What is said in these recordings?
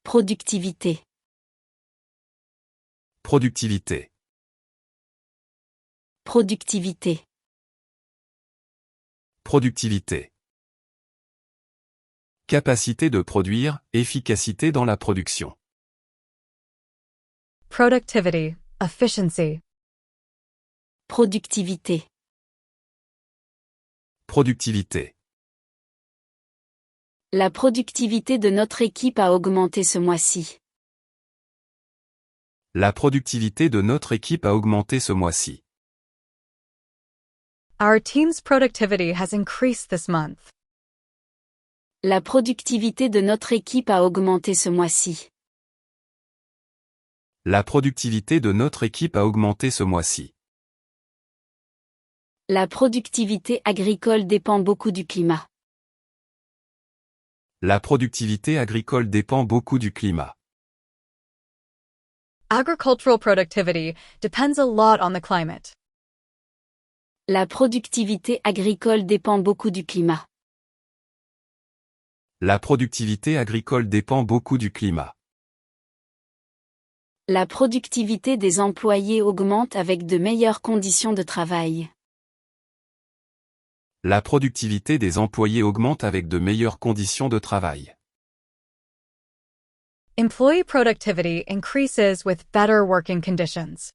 Productivité. Productivité. Productivité. Productivité. Capacité de produire, efficacité dans la production. Productivity, efficiency. Productivité. Productivité. La productivité de notre équipe a augmenté ce mois-ci. La productivité de notre équipe a augmenté ce mois-ci. Our team's productivity has increased this month. La productivité de notre équipe a augmenté ce mois-ci. La productivité de notre équipe a augmenté ce mois-ci. La productivité agricole dépend beaucoup du climat. La productivité agricole dépend beaucoup du climat. Agricultural productivity depends a lot on the climate. La productivité agricole dépend beaucoup du climat. La productivité agricole dépend beaucoup du climat. La productivité des employés augmente avec de meilleures conditions de travail. La productivité des employés augmente avec de meilleures conditions de travail. Employee productivity increases with better working conditions.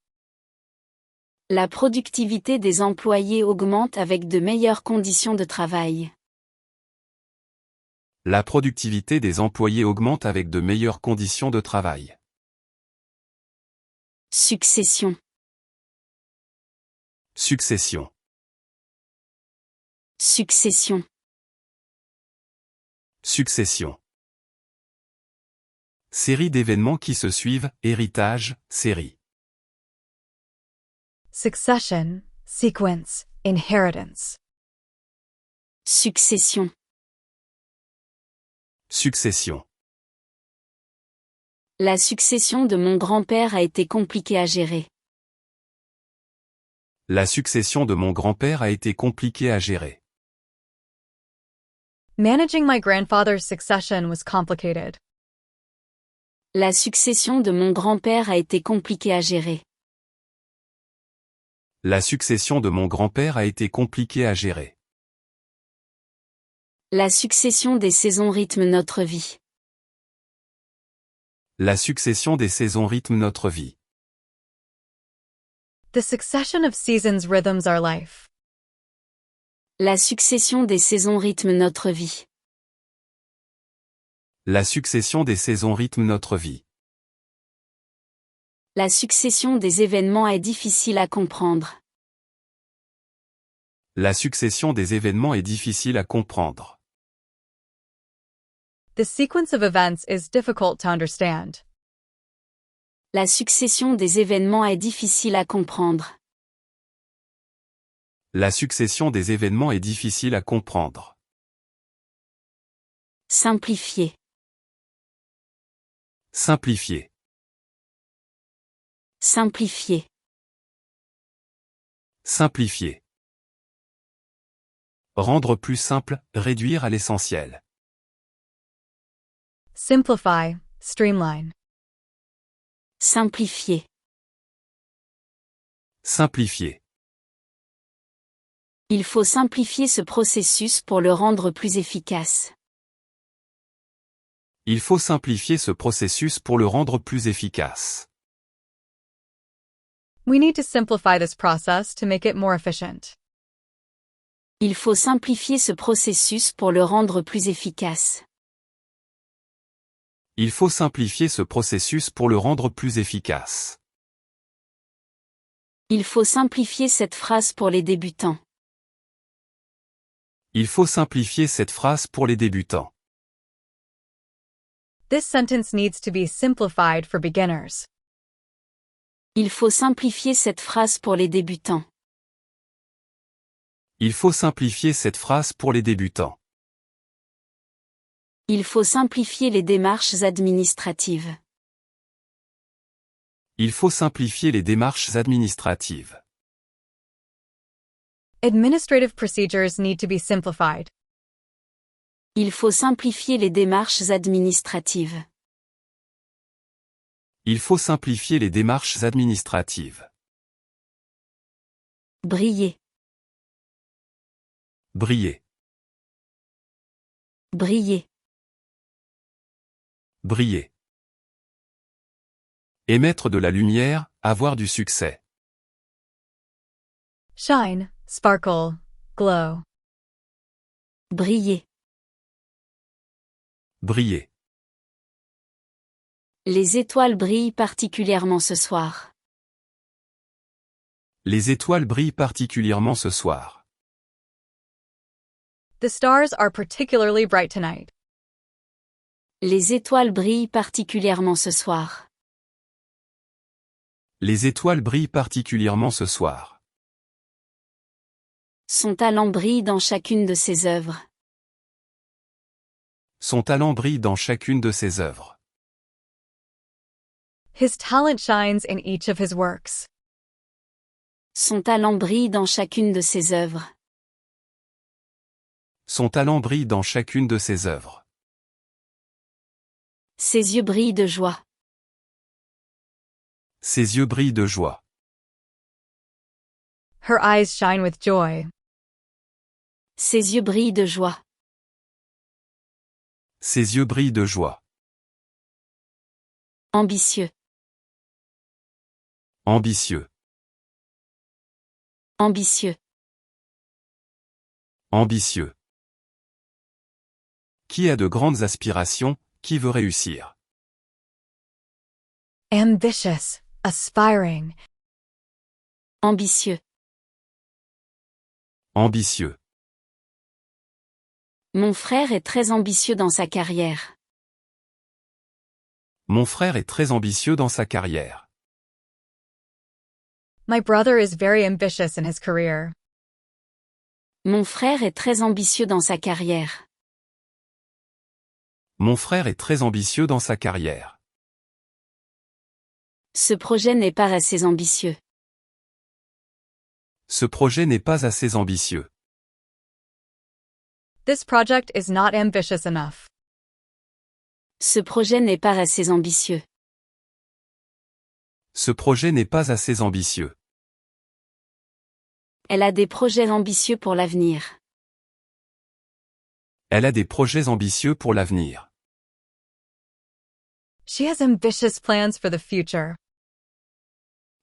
La productivité des employés augmente avec de meilleures conditions de travail. La productivité des employés augmente avec de meilleures conditions de travail. Succession. Succession. Succession. Succession. Série d'événements qui se suivent, héritage, série. Succession, sequence, inheritance. Succession. Succession. La succession de mon grand-père a été compliquée à gérer. La succession de mon grand-père a été compliquée à gérer. Managing my grandfather's succession was complicated. La succession de mon grand-père a été compliquée à gérer. La succession de mon grand-père a été compliquée à gérer. La succession des saisons rythme notre vie. La succession des saisons rythme notre vie. The succession of seasons rhythms our life. La succession des saisons rythme notre vie. La succession des saisons rythme notre vie. La succession des événements est difficile à comprendre. La succession des événements est difficile à comprendre. The sequence of events is difficult to understand. La succession des événements est difficile à comprendre. La succession des événements est difficile à comprendre. Simplifier. Simplifier. Simplifier. Simplifier. Rendre plus simple, réduire à l'essentiel. Simplify, streamline. Simplifier. Simplifier. Il faut simplifier ce processus pour le rendre plus efficace. Il faut simplifier ce processus pour le rendre plus efficace. We need to simplify this process to make it more efficient. Il faut simplifier ce processus pour le rendre plus efficace. Il faut simplifier ce processus pour le rendre plus efficace. Il faut simplifier cette phrase pour les débutants. Il faut simplifier cette phrase pour les débutants. This sentence needs to be simplified for beginners. Il faut simplifier cette phrase pour les débutants. Il faut simplifier cette phrase pour les débutants. Il faut simplifier les démarches administratives. Il faut simplifier les démarches administratives. Administrative procedures need to be simplified. Il faut simplifier les démarches administratives. Il faut simplifier les démarches administratives. Briller. Briller. Briller. Briller. Émettre de la lumière, avoir du succès. Shine, sparkle, glow. Briller. Briller. Les étoiles brillent particulièrement ce soir. Les étoiles brillent particulièrement ce soir. The stars are particularly bright tonight. Les étoiles brillent particulièrement ce soir. Les étoiles brillent particulièrement ce soir. Son talent brille dans chacune de ses œuvres. Son talent brille dans chacune de ses œuvres. His talent shines in each of his works. Son talent brille dans chacune de ses œuvres. Son talent brille dans chacune de ses œuvres. Ses yeux brillent de joie. Ses yeux brillent de joie. Her eyes shine with joy. Ses yeux brillent de joie. Ses yeux brillent de joie. Ambitieux. Ambitieux. Ambitieux. Ambitieux. Qui a de grandes aspirations, qui veut réussir. Ambitious, aspiring. Ambitieux. Ambitieux. Mon frère est très ambitieux dans sa carrière. Mon frère est très ambitieux dans sa carrière. My brother is very ambitious in his career. Mon frère est très ambitieux dans sa carrière. Mon frère est très ambitieux dans sa carrière. Ce projet n'est pas assez ambitieux. Ce projet n'est pas assez ambitieux. This project is not ambitious enough. Ce projet n'est pas assez ambitieux. Ce projet n'est pas assez ambitieux. Elle a des projets ambitieux pour l'avenir. Elle a des projets ambitieux pour l'avenir. She has ambitious plans for the future.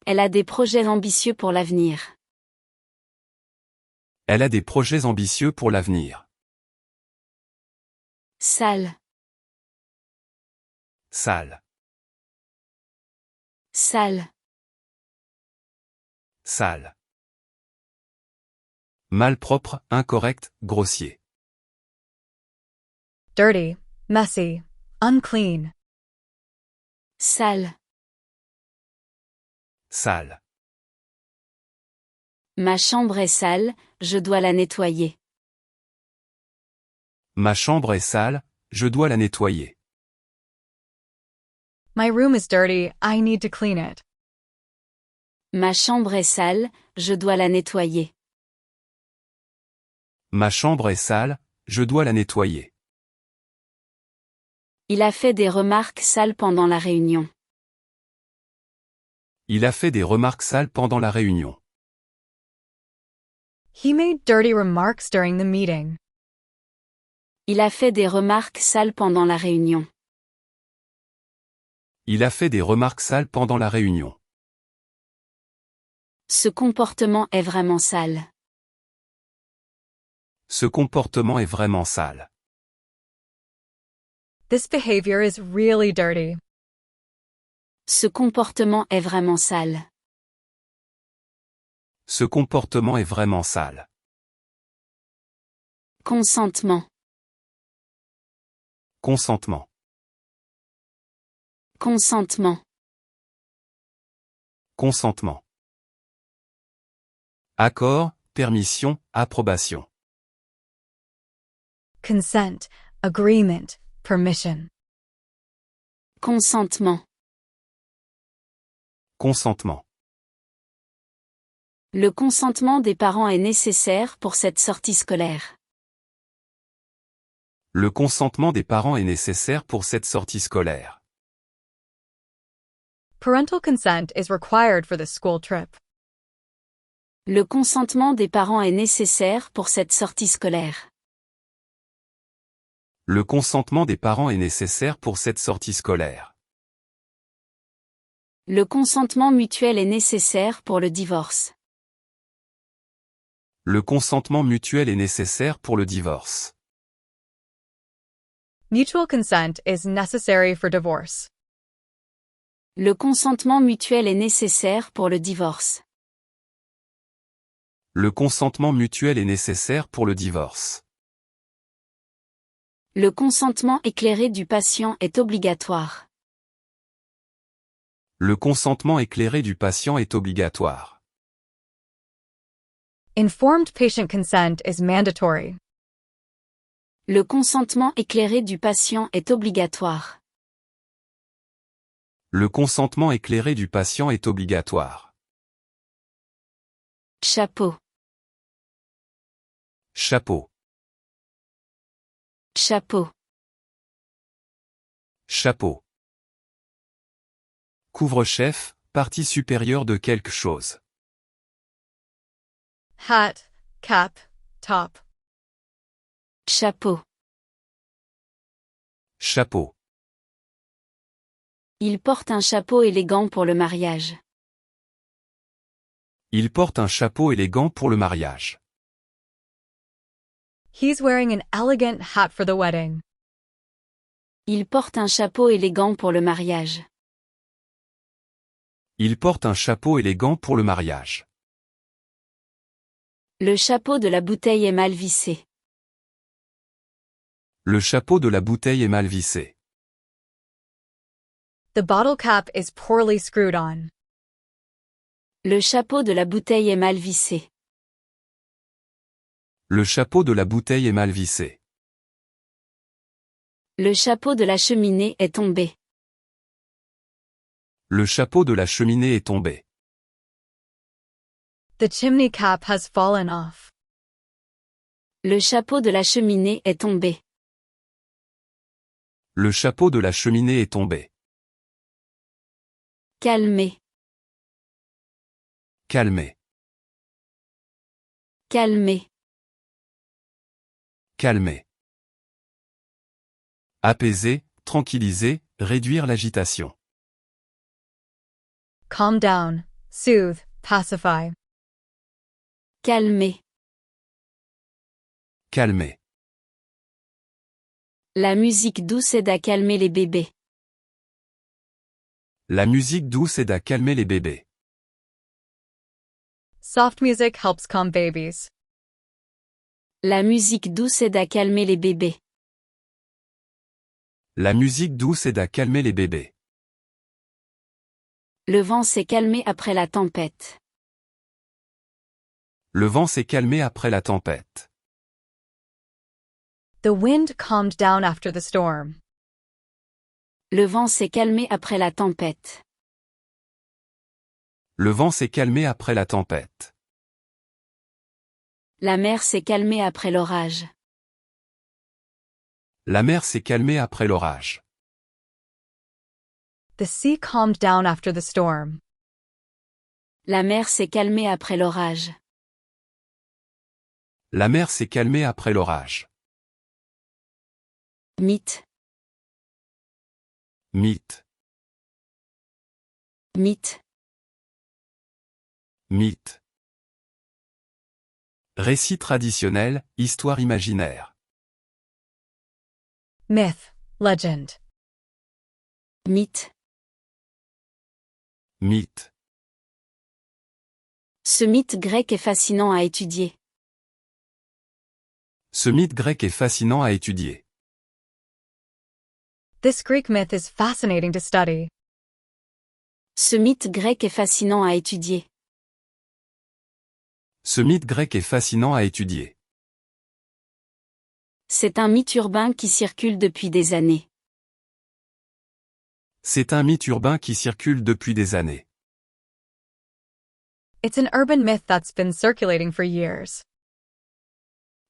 Elle a des projets ambitieux pour l'avenir. Elle a des projets ambitieux pour l'avenir. Sale. Sale. Sale. Sale. Malpropre, incorrect, grossier. Dirty, messy, unclean. Sale. Sale. Ma chambre est sale, je dois la nettoyer. Ma chambre est sale, je dois la nettoyer. My room is dirty, I need to clean it. Ma chambre est sale, je dois la nettoyer. Ma chambre est sale, je dois la nettoyer. Il a fait des remarques sales pendant la réunion. Il a fait des remarques sales pendant la réunion. He made dirty remarks during the meeting. Il a fait des remarques sales pendant la réunion. Il a fait des remarques sales pendant la réunion. Ce comportement est vraiment sale. Ce comportement est vraiment sale. This behavior is really dirty. Ce comportement est vraiment sale. Ce comportement est vraiment sale. Consentement. Consentement. Consentement. Consentement. Accord, permission, approbation. Consent, agreement, permission. Consentement. Consentement. Le consentement des parents est nécessaire pour cette sortie scolaire. Le consentement des parents est nécessaire pour cette sortie scolaire. Parental consent is required for this school trip. Le consentement des parents est nécessaire pour cette sortie scolaire. Le consentement des parents est nécessaire pour cette sortie scolaire. Le consentement mutuel est nécessaire pour le divorce. Le consentement mutuel est nécessaire pour le divorce. Mutual consent is necessary for divorce. Le consentement mutuel est nécessaire pour le divorce. Le consentement mutuel est nécessaire pour le divorce. Le consentement éclairé du patient est obligatoire. Le consentement éclairé du patient est obligatoire. Informed patient consent is mandatory. Le consentement éclairé du patient est obligatoire. Le consentement éclairé du patient est obligatoire. Chapeau. Chapeau. Chapeau. Chapeau. Couvre-chef, partie supérieure de quelque chose. Hat, cap, top. Chapeau. Chapeau. Il porte un chapeau élégant pour le mariage. Il porte un chapeau élégant pour le mariage. He's wearing an elegant hat for the wedding. Il porte un chapeau élégant pour le mariage. Il porte un chapeau élégant pour le mariage. Le chapeau de la bouteille est mal vissé. Le chapeau de la bouteille est mal vissé. The bottle cap is poorly screwed on. Le chapeau de la bouteille est mal vissé. Le chapeau de la bouteille est mal vissé. Le chapeau de la cheminée est tombé. Le chapeau de la cheminée est tombé. The chimney cap has fallen off. Le chapeau de la cheminée est tombé. Le chapeau de la cheminée est tombé. Calmer. Calmer. Calmer. Calmer. Apaiser, tranquilliser, réduire l'agitation. Calm down, soothe, pacify. Calmer. Calmer. La musique douce aide à calmer les bébés. La musique douce aide à calmer les bébés. Soft music helps calm babies. La musique douce aide à calmer les bébés. La musique douce aide à calmer les bébés. Le vent s'est calmé après la tempête. Le vent s'est calmé après la tempête. The wind calmed down after the storm. Le vent s'est calmé après la tempête. Le vent s'est calmé après la tempête. La mer s'est calmée après l'orage. La mer s'est calmée après l'orage. The sea calmed down after the storm. La mer s'est calmée après l'orage. La mer s'est calmée après l'orage. Mythe. Mythe. Mythe. Mythe. Récit traditionnel, histoire imaginaire. Myth, legend. Mythe. Mythe. Ce mythe grec est fascinant à étudier. Ce mythe grec est fascinant à étudier. This Greek myth is fascinating to study. Ce mythe grec est fascinant à étudier. Ce mythe grec est fascinant à étudier. C'est un mythe urbain qui circule depuis des années. C'est un mythe urbain qui circule depuis des années. It's an urban myth that's been circulating for years.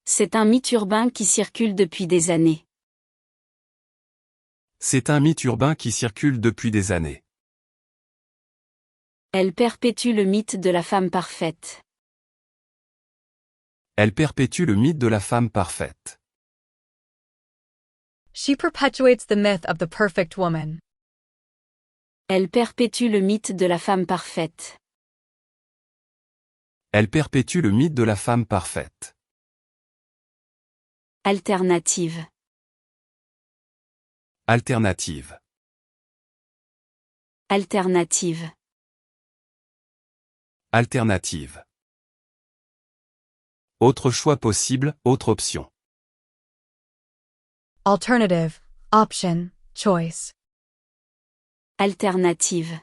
C'est un mythe urbain qui circule depuis des années. C'est un mythe urbain qui circule depuis des années. Elle perpétue le mythe de la femme parfaite. Elle perpétue le mythe de la femme parfaite. She perpetuates the myth of the perfect woman. Elle perpétue le mythe de la femme parfaite. Elle perpétue le mythe de la femme parfaite. Alternative. Alternative. Alternative. Alternative. Autre choix possible, autre option. Alternative, option, choice. Alternative.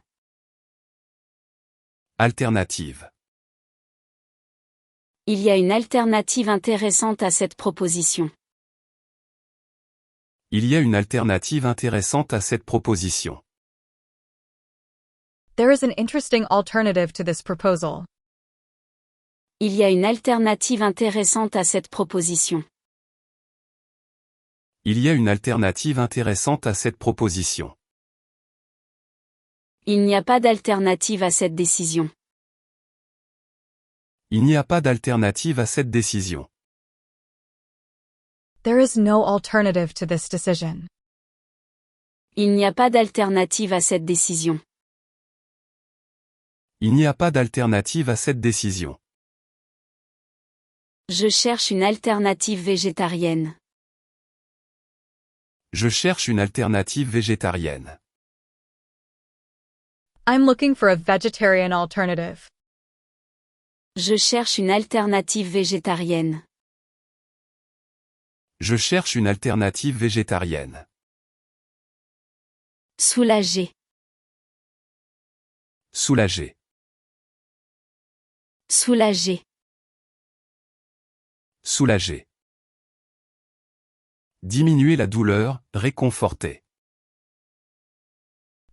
Alternative. Il y a une alternative intéressante à cette proposition. Il y a une alternative intéressante à cette proposition. There is an interesting alternative to this proposal. Il y a une alternative intéressante à cette proposition. Il y a une alternative intéressante à cette proposition. Il n'y a pas d'alternative à cette décision. Il n'y a pas d'alternative à cette décision. There is no alternative to this decision. Il n'y a pas d'alternative à cette décision. Il n'y a pas d'alternative à cette décision. Je cherche une alternative végétarienne. Je cherche une alternative végétarienne. I'm looking for a vegetarian alternative. Je cherche une alternative végétarienne. Je cherche une alternative végétarienne. Soulager. Soulager. Soulager. Soulager. Diminuer la douleur, réconforter.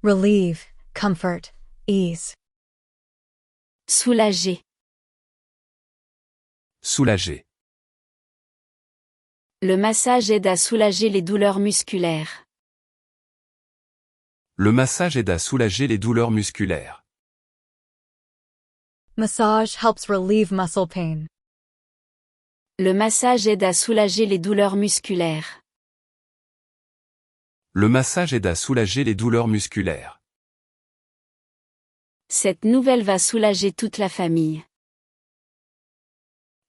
Relieve, comfort, ease. Soulager. Soulager. Le massage aide à soulager les douleurs musculaires. Le massage aide à soulager les douleurs musculaires. Massage helps relieve muscle pain. Le massage aide à soulager les douleurs musculaires. Le massage aide à soulager les douleurs musculaires. Cette nouvelle va soulager toute la famille.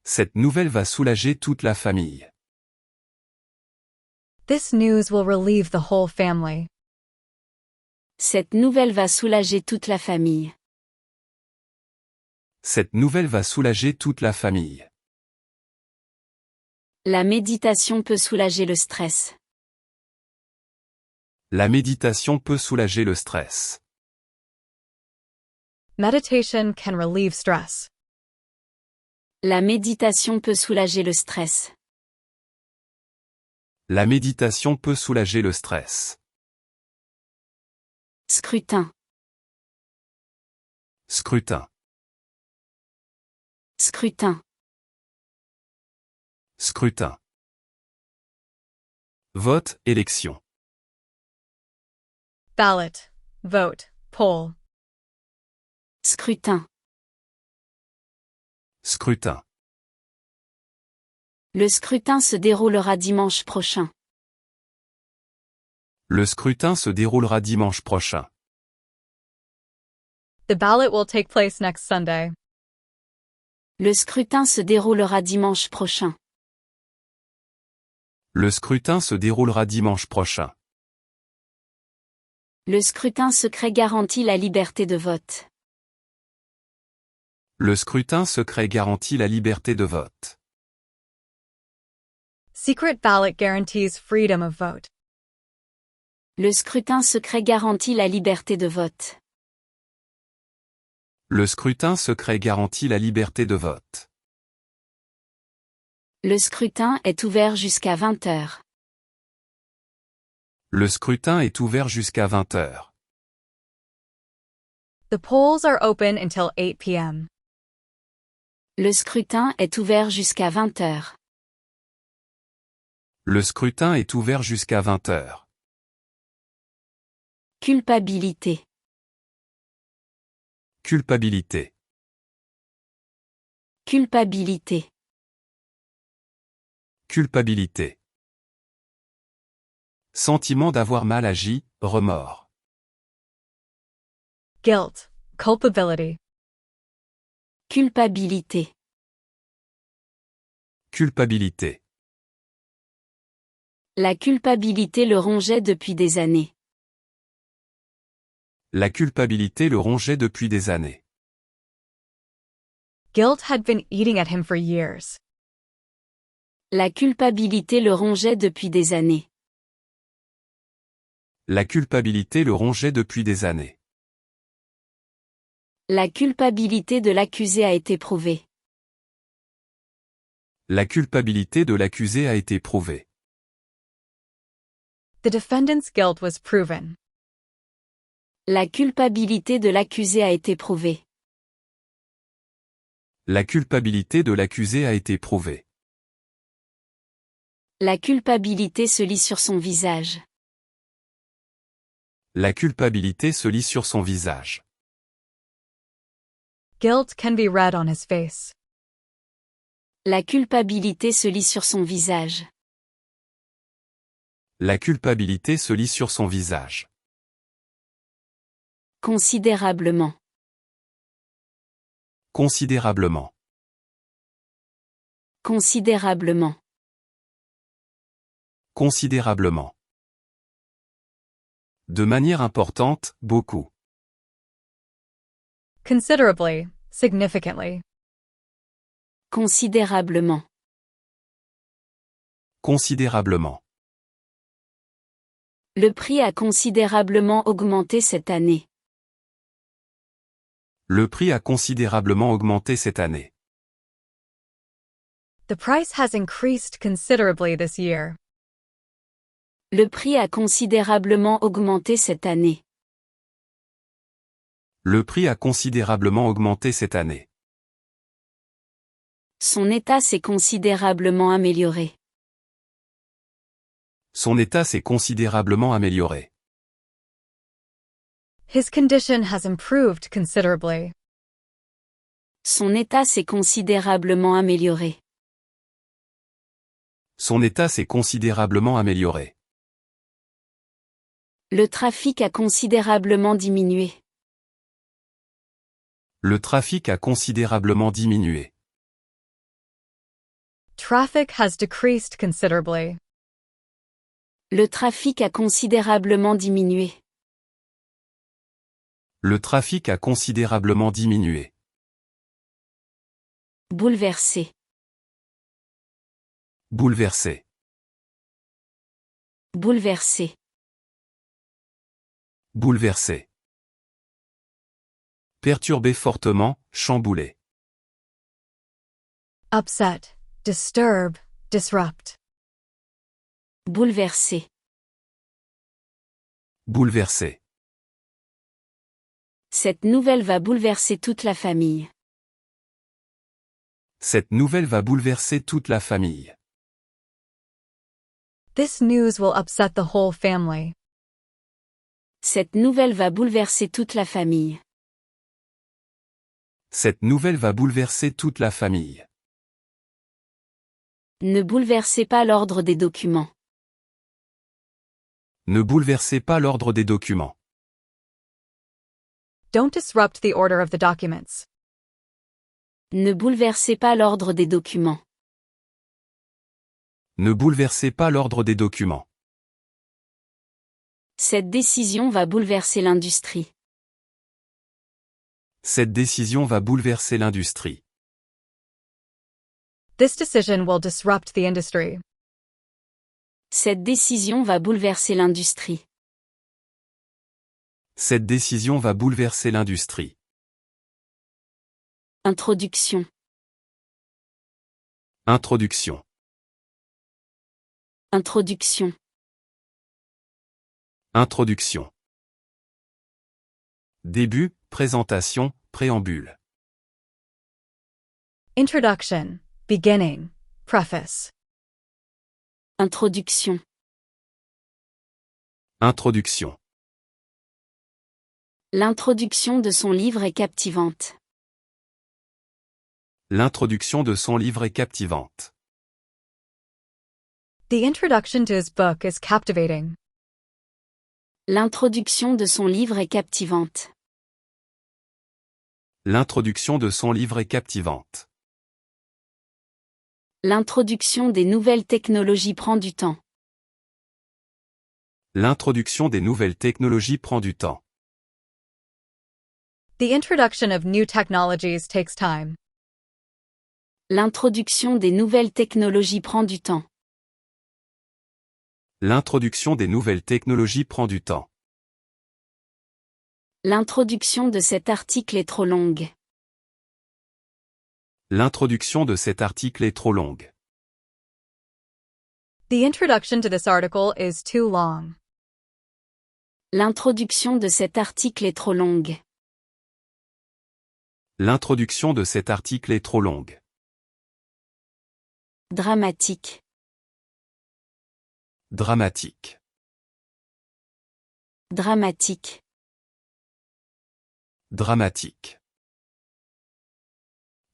Cette nouvelle va soulager toute la famille. This news will relieve the whole family. Cette nouvelle va soulager toute la famille. Cette nouvelle va soulager toute la famille. La méditation peut soulager le stress. La méditation peut soulager le stress. Meditation can relieve stress. La méditation peut soulager le stress. La méditation peut soulager le stress. Scrutin. Scrutin. Scrutin. Scrutin. Vote, élection. Ballot, vote, poll. Scrutin. Scrutin. Le scrutin se déroulera dimanche prochain. Le scrutin se déroulera dimanche prochain. The ballot will take place next Sunday. Le scrutin se déroulera dimanche prochain. Le scrutin se déroulera dimanche prochain. Le scrutin secret garantit la liberté de vote. Le scrutin secret garantit la liberté de vote. Secret ballot guarantees freedom of vote. Le scrutin secret garantit la liberté de vote. Le scrutin secret garantit la liberté de vote. Le scrutin est ouvert jusqu'à 20 heures. Le scrutin est ouvert jusqu'à 20 heures. The polls are open until 8 p.m. Le scrutin est ouvert jusqu'à 20 heures. Le scrutin est ouvert jusqu'à 20 heures. Culpabilité. Culpabilité. Culpabilité. Culpabilité. Sentiment d'avoir mal agi, remords. Guilt, culpability. Culpabilité. Culpabilité. La culpabilité le rongeait depuis des années. La culpabilité le rongeait depuis des années. Guilt had been eating at him for years. La culpabilité le rongeait depuis des années. La culpabilité le rongeait depuis des années. La culpabilité de l'accusé a été prouvée. La culpabilité de l'accusé a été prouvée. The defendant's guilt was proven. La culpabilité de l'accusé a été prouvée. La culpabilité de l'accusé a été prouvée. La culpabilité se lit sur son visage. La culpabilité se lit sur son visage. Guilt can be read on his face. La culpabilité se lit sur son visage. La culpabilité se lit sur son visage. Considérablement. Considérablement. Considérablement. Considérablement. De manière importante, beaucoup. Considerably, significantly. Considérablement. Considérablement. Le prix a considérablement augmenté cette année. Le prix a considérablement augmenté cette année. The price has increased considerably this year. Le prix a considérablement augmenté cette année. Le prix a considérablement augmenté cette année. Son état s'est considérablement amélioré. Son état s'est considérablement amélioré. His condition has improved considerably. Son état s'est considérablement amélioré. Son état s'est considérablement amélioré. Le trafic a considérablement diminué. Le trafic a considérablement diminué. Traffic has decreased considerably. Le trafic a considérablement diminué. Le trafic a considérablement diminué. Bouleversé. Bouleversé. Bouleversé. Bouleversé. Perturbé fortement, chamboulé. Upset, disturb, disrupt. Bouleversé. Bouleversé. Cette nouvelle va bouleverser toute la famille. Cette nouvelle va bouleverser toute la famille. This news will upset the whole family. Cette nouvelle va bouleverser toute la famille. Cette nouvelle va bouleverser toute la famille. Ne bouleversez pas l'ordre des documents. Ne bouleversez pas l'ordre des documents. Don't disrupt the order of the documents. Ne bouleversez pas l'ordre des documents. Ne bouleversez pas l'ordre des documents. Cette décision va bouleverser l'industrie. Cette décision va bouleverser l'industrie. This decision will disrupt the industry. Cette décision va bouleverser l'industrie. Cette décision va bouleverser l'industrie. Introduction. Introduction. Introduction. Introduction. Début, présentation, préambule. Introduction, beginning, preface. Introduction. Introduction. L'introduction de son livre est captivante. L'introduction de son livre est captivante. The introduction to his book is captivating. L'introduction de son livre est captivante. L'introduction de son livre est captivante. L'introduction des nouvelles technologies prend du temps. L'introduction des nouvelles technologies prend du temps. The introduction of new technologies takes time. L'introduction des nouvelles technologies prend du temps. L'introduction des nouvelles technologies prend du temps. L'introduction de cet article est trop longue. L'introduction de cet article est trop longue. The introduction to this article is too long. L'introduction de cet article est trop longue. L'introduction de cet article est trop longue. Dramatique. Dramatique. Dramatique. Dramatique.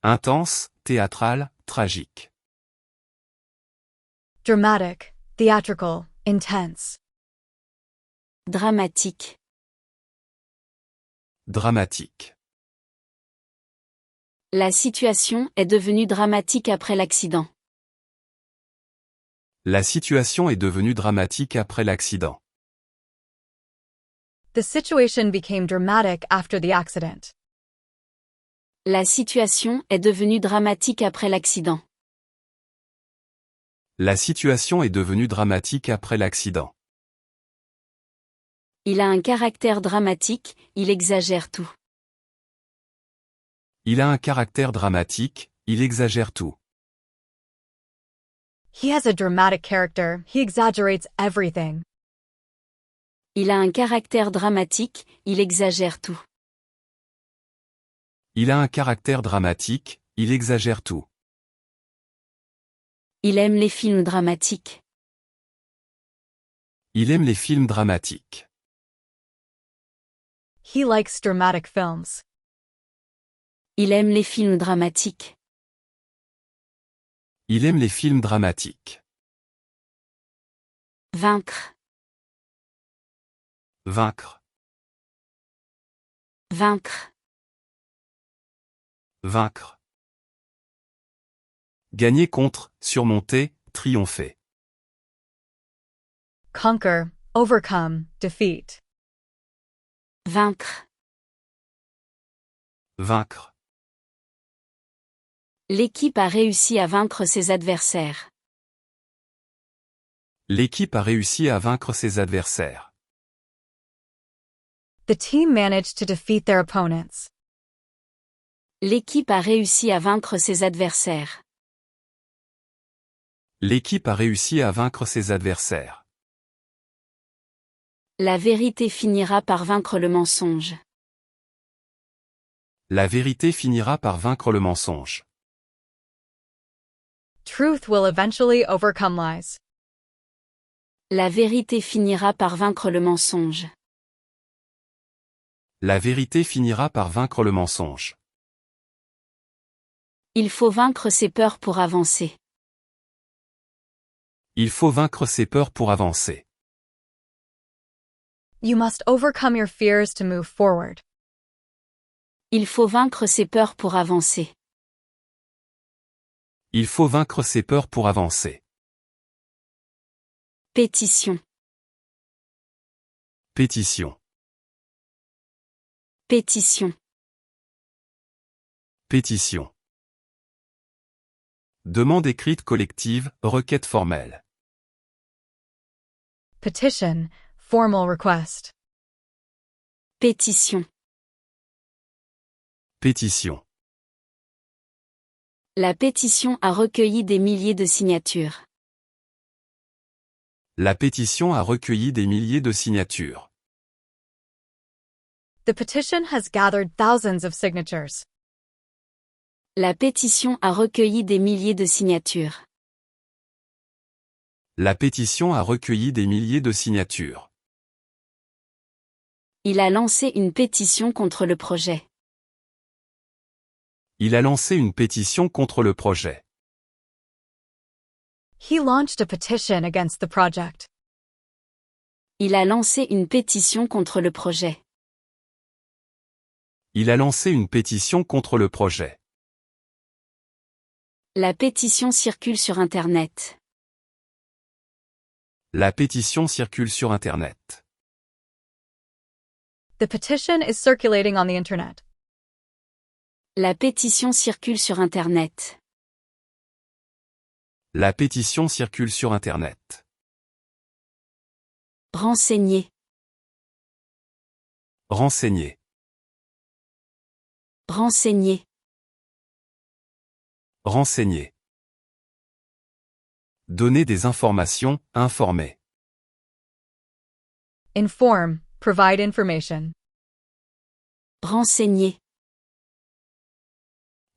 Intense, théâtral, tragique. Dramatic, theatrical, intense. Dramatique. Dramatique. La situation est devenue dramatique après l'accident. La situation est devenue dramatique après l'accident. The situation became dramatic after the accident. La situation est devenue dramatique après l'accident. La situation est devenue dramatique après l'accident. Il a un caractère dramatique, il exagère tout. Il a un caractère dramatique, il exagère tout. He has a dramatic character, he exaggerates everything. Il a un caractère dramatique, il exagère tout. Il a un caractère dramatique, il exagère tout. Il aime les films dramatiques. Il aime les films dramatiques. He likes dramatic films. Il aime les films dramatiques. Il aime les films dramatiques. Vaincre. Vaincre. Vaincre. Vaincre. Gagner contre, surmonter, triompher. Conquer, overcome, defeat. Vaincre. Vaincre. L'équipe a réussi à vaincre ses adversaires. L'équipe a réussi à vaincre ses adversaires. The team managed to defeat their opponents. L'équipe a réussi à vaincre ses adversaires. L'équipe a réussi à vaincre ses adversaires. La vérité finira par vaincre le mensonge. La vérité finira par vaincre le mensonge. Truth will eventually overcome lies. La vérité finira par vaincre le mensonge. La vérité finira par vaincre le mensonge. Il faut vaincre ses peurs pour avancer. Il faut vaincre ses peurs pour avancer. You must overcome your fears to move forward. Il faut vaincre ses peurs pour avancer. Il faut vaincre ses peurs pour avancer. Pétition. Pétition. Pétition. Pétition. Demande écrite collective, requête formelle. Petition, formal request. Pétition. Pétition. La pétition a recueilli des milliers de signatures. La pétition a recueilli des milliers de signatures. The petition has gathered thousands of signatures. La pétition a recueilli des milliers de signatures. La pétition a recueilli des milliers de signatures. Il a lancé une pétition contre le projet. Il a lancé une pétition contre le projet. He launched a petition against the project. Il a lancé une pétition contre le projet. Il a lancé une pétition contre le projet. La pétition circule sur Internet. La pétition circule sur Internet. The petition is circulating on the internet. La pétition circule sur Internet. La pétition circule sur Internet. Renseigner. Renseigner. Renseigner. Renseigner. Donner des informations, informer. Inform, provide information. Renseigner.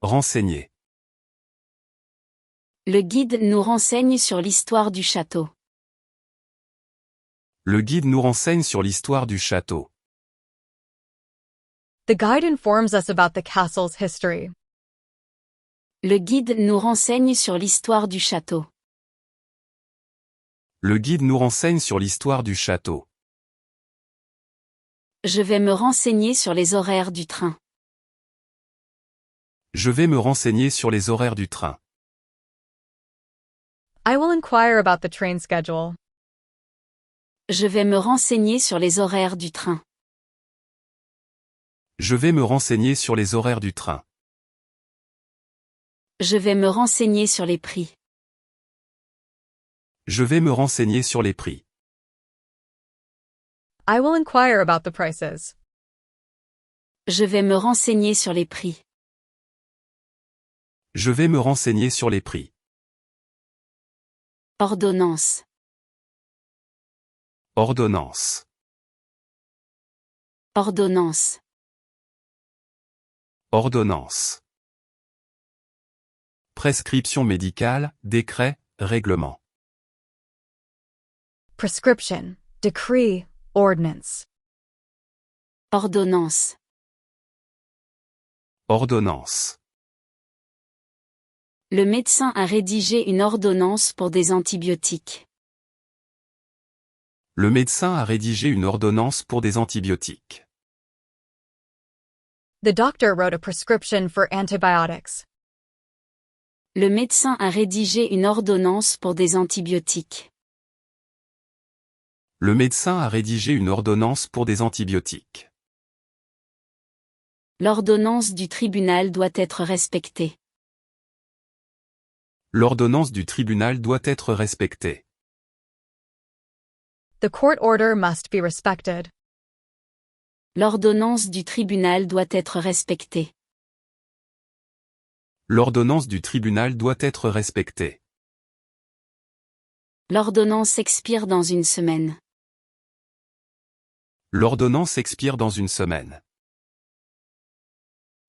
Renseigner. Le guide nous renseigne sur l'histoire du château. Le guide nous renseigne sur l'histoire du château. The guide informs us about the castle's history. Le guide nous renseigne sur l'histoire du château. Le guide nous renseigne sur l'histoire du château. Je vais me renseigner sur les horaires du train. Je vais me renseigner sur les horaires du train. I will inquire about the train schedule. Je vais me renseigner sur les horaires du train. Je vais me renseigner sur les horaires du train. Je vais me renseigner sur les prix. Je vais me renseigner sur les prix. I will inquire about the prices. Je vais me renseigner sur les prix. Je vais me renseigner sur les prix. Ordonnance. Ordonnance. Ordonnance. Ordonnance. Prescription médicale, décret, règlement. Prescription, decree, ordinance. Ordonnance. Ordonnance. Le médecin a rédigé une ordonnance pour des antibiotiques. Le médecin a rédigé une ordonnance pour des antibiotiques. The doctor wrote a prescription for antibiotics. Le médecin a rédigé une ordonnance pour des antibiotiques. Le médecin a rédigé une ordonnance pour des antibiotiques. L'ordonnance du tribunal doit être respectée. L'ordonnance du tribunal doit être respectée. The court order must be respected. L'ordonnance du tribunal doit être respectée. L'ordonnance du tribunal doit être respectée. L'ordonnance expire dans une semaine. L'ordonnance expire dans une semaine.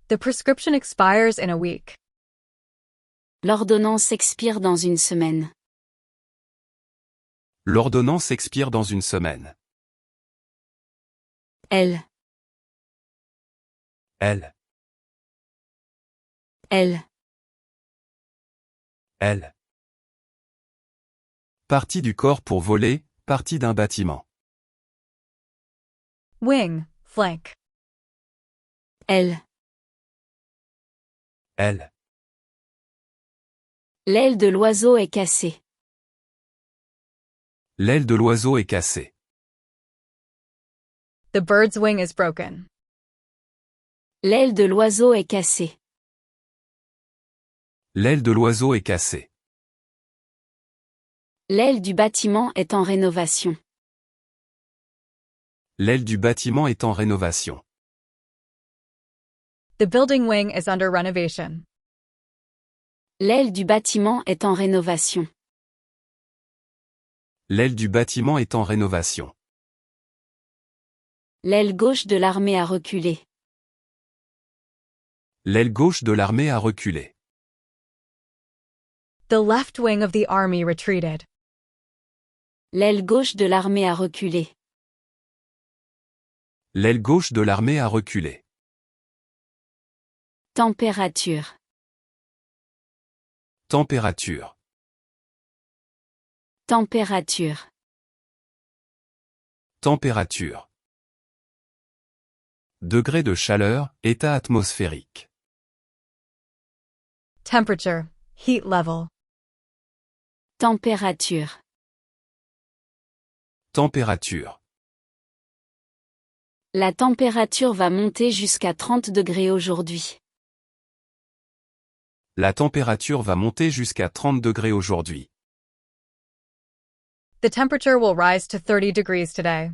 The prescription expires in a week. L'ordonnance expire dans une semaine. L'ordonnance expire dans une semaine. Elle. Elle. Elle. Elle. Partie du corps pour voler, partie d'un bâtiment. Wing, flank. Elle. Elle. L'aile de l'oiseau est cassée. L'aile de l'oiseau est cassée. The bird's wing is broken. L'aile de l'oiseau est cassée. L'aile de l'oiseau est cassée. L'aile du bâtiment est en rénovation. L'aile du bâtiment est en rénovation. The building wing is under renovation. L'aile du bâtiment est en rénovation. L'aile du bâtiment est en rénovation. L'aile gauche de l'armée a reculé. L'aile gauche de l'armée a reculé. The left wing of the army retreated. L'aile gauche de l'armée a reculé. L'aile gauche de l'armée a reculé. Température. Température. Température. Température. Degré de chaleur, état atmosphérique. Temperature, heat level. Température. Température. La température va monter jusqu'à 30 degrés aujourd'hui. La température va monter jusqu'à 30 degrés aujourd'hui. The temperature will rise to 30 degrees today.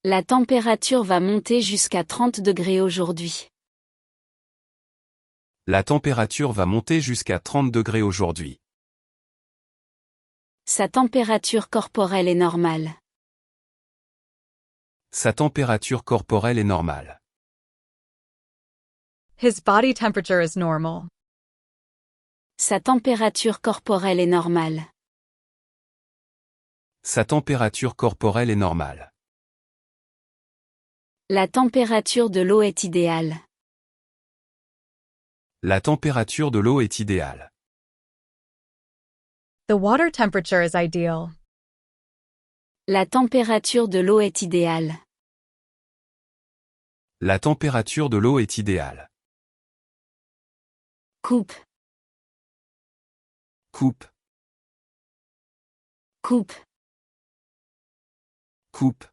La température va monter jusqu'à 30 degrés aujourd'hui. La température va monter jusqu'à 30 degrés aujourd'hui. Sa température corporelle est normale. Sa température corporelle est normale. His body temperature is normal. Sa température corporelle est normale. Sa température corporelle est normale. La température de l'eau est idéale. La température de l'eau est idéale. The water temperature is ideal. La température de l'eau est idéale. La température de l'eau est idéale. Coupe. Coupe. Coupe. Coupe.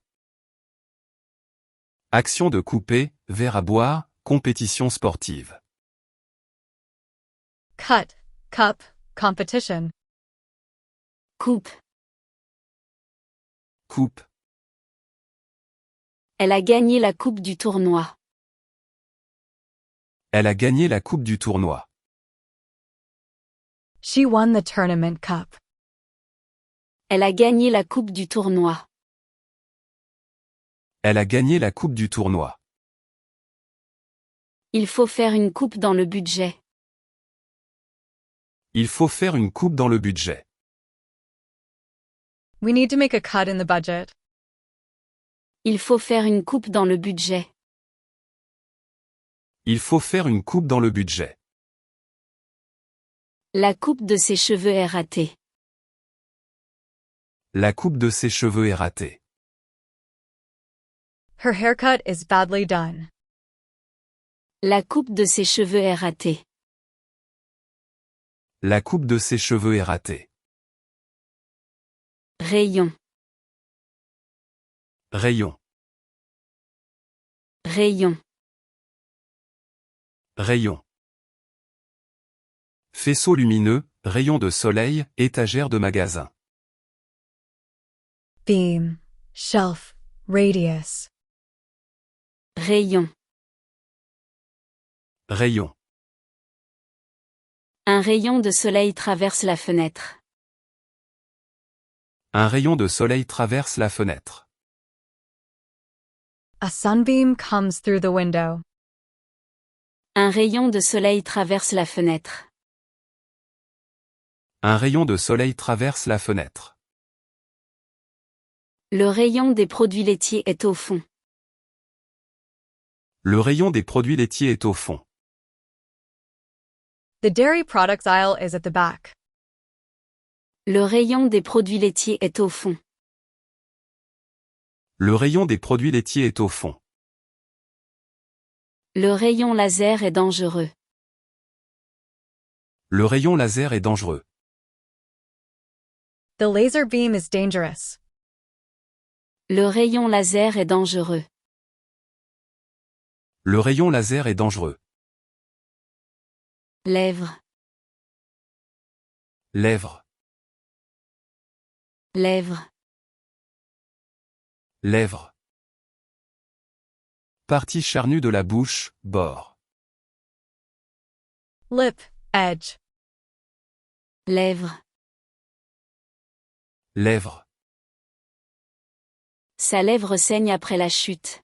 Action de couper, verre à boire, compétition sportive. Cut, cup, competition. Coupe. Coupe. Elle a gagné la coupe du tournoi. Elle a gagné la coupe du tournoi. She won the tournament cup. Elle a gagné la coupe du tournoi. Elle a gagné la coupe du tournoi. Il faut faire une coupe dans le budget. Il faut faire une coupe dans le budget. We need to make a cut in the budget. Il faut faire une coupe dans le budget. Il faut faire une coupe dans le budget. La coupe de ses cheveux est ratée. La coupe de ses cheveux est ratée. Her haircut is badly done. La coupe de ses cheveux est ratée. La coupe de ses cheveux est ratée. Rayon. Rayon. Rayon. Rayon. Faisceau lumineux, rayon de soleil, étagère de magasin. Beam, shelf, radius. Rayon. Rayon. Un rayon de soleil traverse la fenêtre. Un rayon de soleil traverse la fenêtre. A sunbeam comes through the window. Un rayon de soleil traverse la fenêtre. Un rayon de soleil traverse la fenêtre. Le rayon des produits laitiers est au fond. Le rayon des produits laitiers est au fond. The dairy products aisle is at the back. Le rayon des produits laitiers est au fond. Le rayon des produits laitiers est au fond. Le rayon laser est dangereux. Le rayon laser est dangereux. The laser beam is dangerous. Le rayon laser est dangereux. Le rayon laser est dangereux. Lèvres. Lèvres. Lèvres. Lèvres. Partie charnue de la bouche, bord. Lip, edge. Lèvres. Lèvres. Sa lèvre saigne après la chute.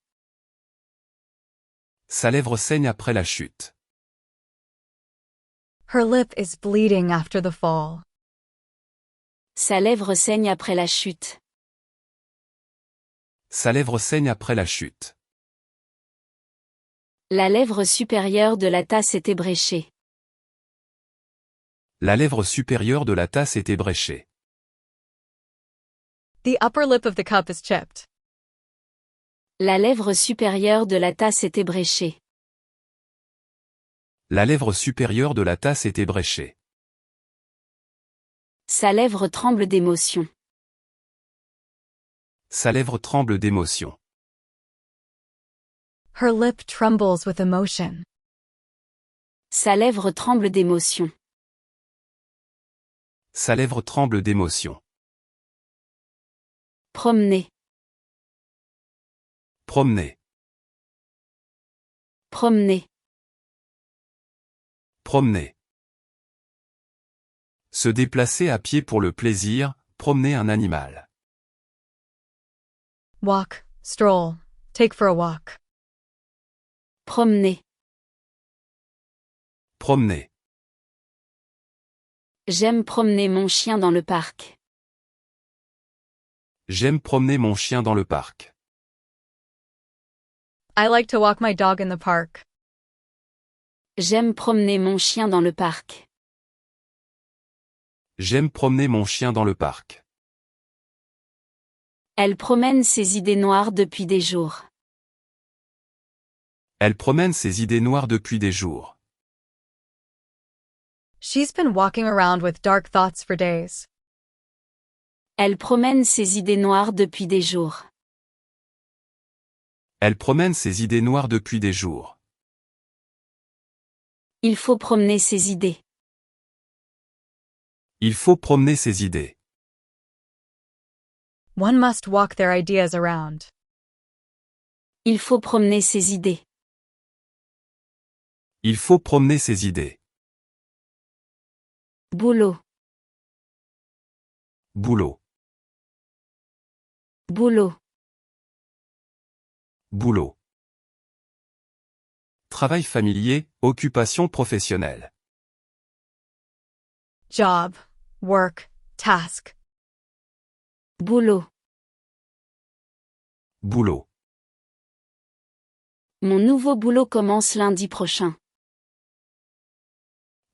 Sa lèvre saigne après la chute. Her lip is bleeding after the fall. Sa lèvre saigne après la chute. Sa lèvre saigne après la chute. La lèvre supérieure de la tasse est ébréchée. La lèvre supérieure de la tasse est ébréchée. The upper lip of the cup is chipped. La lèvre supérieure de la tasse est ébréchée. La lèvre supérieure de la tasse est ébréchée. Sa lèvre tremble d'émotion. Sa lèvre tremble d'émotion. Her lip trembles with emotion. Sa lèvre tremble d'émotion. Sa lèvre tremble d'émotion. Promener. Promener. Promener. Promener. Se déplacer à pied pour le plaisir, promener un animal. Walk, stroll, take for a walk. Promener. Promener. J'aime promener mon chien dans le parc. J'aime promener mon chien dans le parc. I like to walk my dog in the park. J'aime promener mon chien dans le parc. J'aime promener mon chien dans le parc. Elle promène ses idées noires depuis des jours. Elle promène ses idées noires depuis des jours. She's been walking around with dark thoughts for days. Elle promène ses idées noires depuis des jours. Elle promène ses idées noires depuis des jours. Il faut promener ses idées. Il faut promener ses idées. One must walk their ideas around. Il faut promener ses idées. Il faut promener ses idées. Boulot. Boulot. Boulot. Boulot. Travail familier, occupation professionnelle. Job, work, task. Boulot. Boulot. Mon nouveau boulot commence lundi prochain.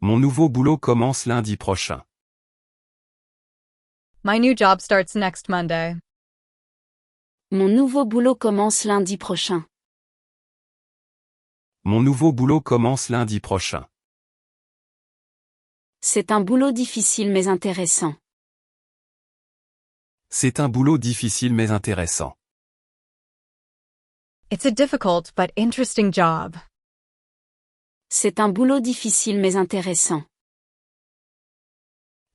Mon nouveau boulot commence lundi prochain. My new job starts next Monday. Mon nouveau boulot commence lundi prochain. Mon nouveau boulot commence lundi prochain. C'est un boulot difficile mais intéressant. C'est un boulot difficile mais intéressant. It's a difficult but interesting job. C'est un boulot difficile mais intéressant.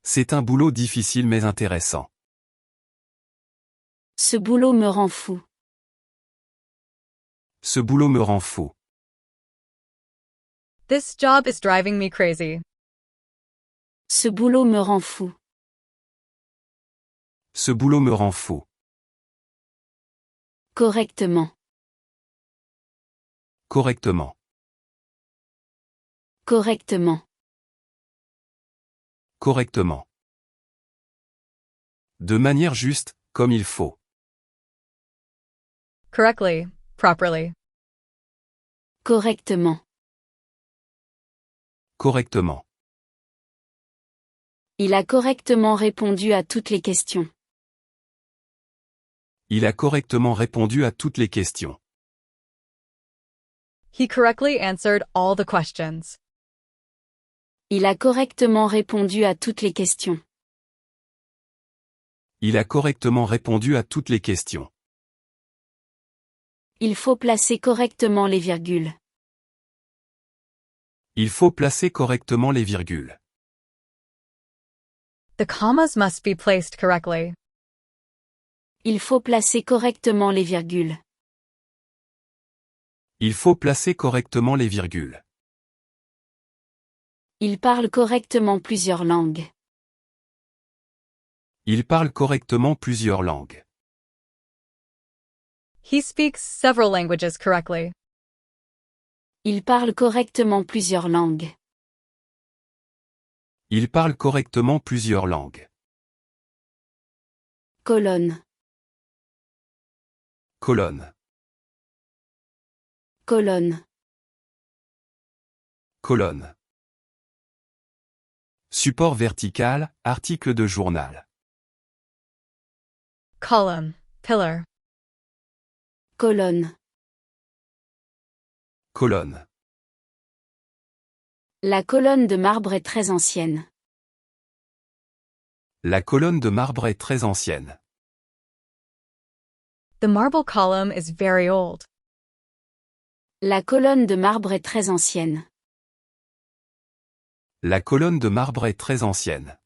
C'est un boulot difficile mais intéressant. Ce boulot me rend fou. Ce boulot me rend fou. This job is driving me crazy. Ce boulot me rend fou. Ce boulot me rend fou. Correctement. Correctement. Correctement. Correctement. De manière juste, comme il faut. Correctly, properly. Correctement. Correctement. Il a correctement répondu à toutes les questions. Il a correctement répondu à toutes les questions. He correctly answered all the questions. Il a correctement répondu à toutes les questions. Il a correctement répondu à toutes les questions. Il faut placer correctement les virgules. Il faut placer correctement les virgules. The commas must be placed correctly. Il faut placer correctement les virgules. Il faut placer correctement les virgules. Il parle correctement plusieurs langues. Il parle correctement plusieurs langues. He speaks several languages correctly. Il parle correctement plusieurs langues. Il parle correctement plusieurs langues. Colonne. colonne, colonne, colonne. Support vertical, article de journal. column, pillar, colonne. Colonne. La colonne de marbre est très ancienne. La colonne de marbre est très ancienne. the marble column is very old. La colonne de marbre est très ancienne. La colonne de marbre est très ancienne.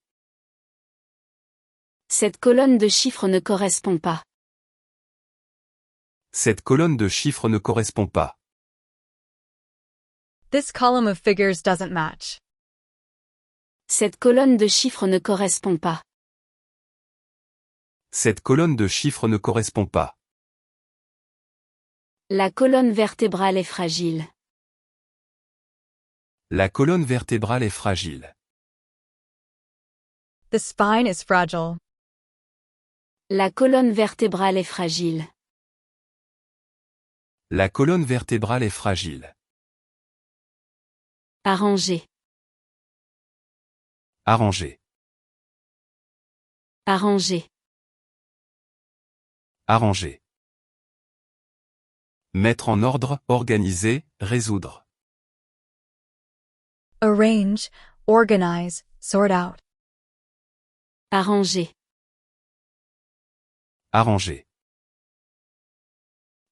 Cette colonne de chiffres ne correspond pas. Cette colonne de chiffres ne correspond pas. This column of figures doesn't match. Cette colonne de chiffres ne correspond pas. Cette colonne de chiffres ne correspond pas. La colonne vertébrale est fragile. La colonne vertébrale est fragile. The spine is fragile. La colonne vertébrale est fragile. La colonne vertébrale est fragile. Arranger. Arranger. Arranger. Arranger. Mettre en ordre, organiser, résoudre. Arrange, organize, sort out. Arranger. Arranger.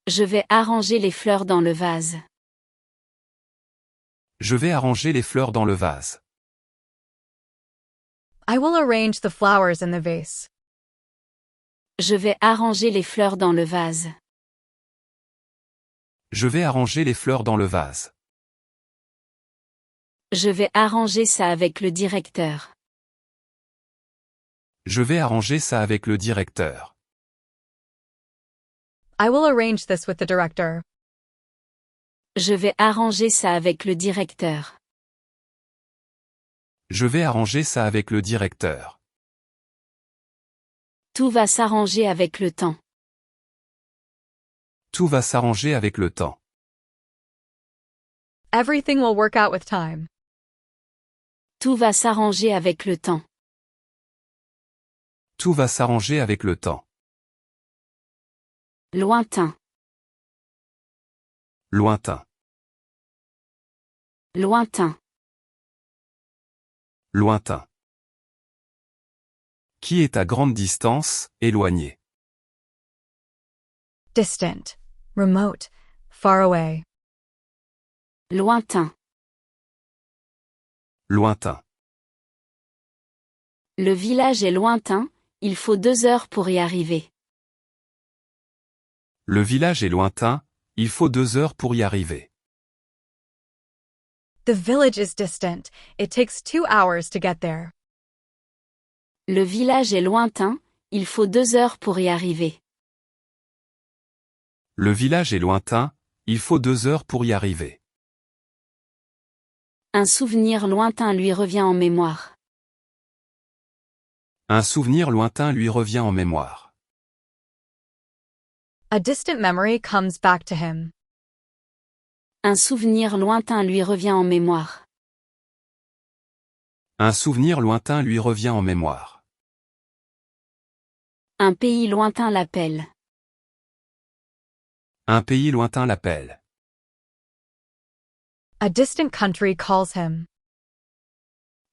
Je vais arranger les fleurs dans le vase. Je vais arranger les fleurs dans le vase. I will arrange the flowers in the vase. Je vais arranger les fleurs dans le vase. Je vais arranger les fleurs dans le vase. Je vais arranger ça avec le directeur. Je vais arranger ça avec le directeur. I will arrange this with the director. Je vais arranger ça avec le directeur. Je vais arranger ça avec le directeur. Tout va s'arranger avec le temps. Tout va s'arranger avec le temps. Everything will work out with time. Tout va s'arranger avec le temps. Tout va s'arranger avec le temps. Lointain. Lointain. Lointain. Lointain. Qui est à grande distance, éloigné. Distant, remote, far away. Lointain. Lointain. Le village est lointain, il faut 2 heures pour y arriver. Le village est lointain, il faut 2 heures pour y arriver. The village is distant. It takes 2 hours to get there. Le village est lointain, il faut 2 heures pour y arriver. Le village est lointain, il faut 2 heures pour y arriver. Un souvenir lointain lui revient en mémoire. Un souvenir lointain lui revient en mémoire. A distant memory comes back to him. Un souvenir lointain lui revient en mémoire. Un souvenir lointain lui revient en mémoire. Un pays lointain l'appelle. Un pays lointain l'appelle. A distant country calls him.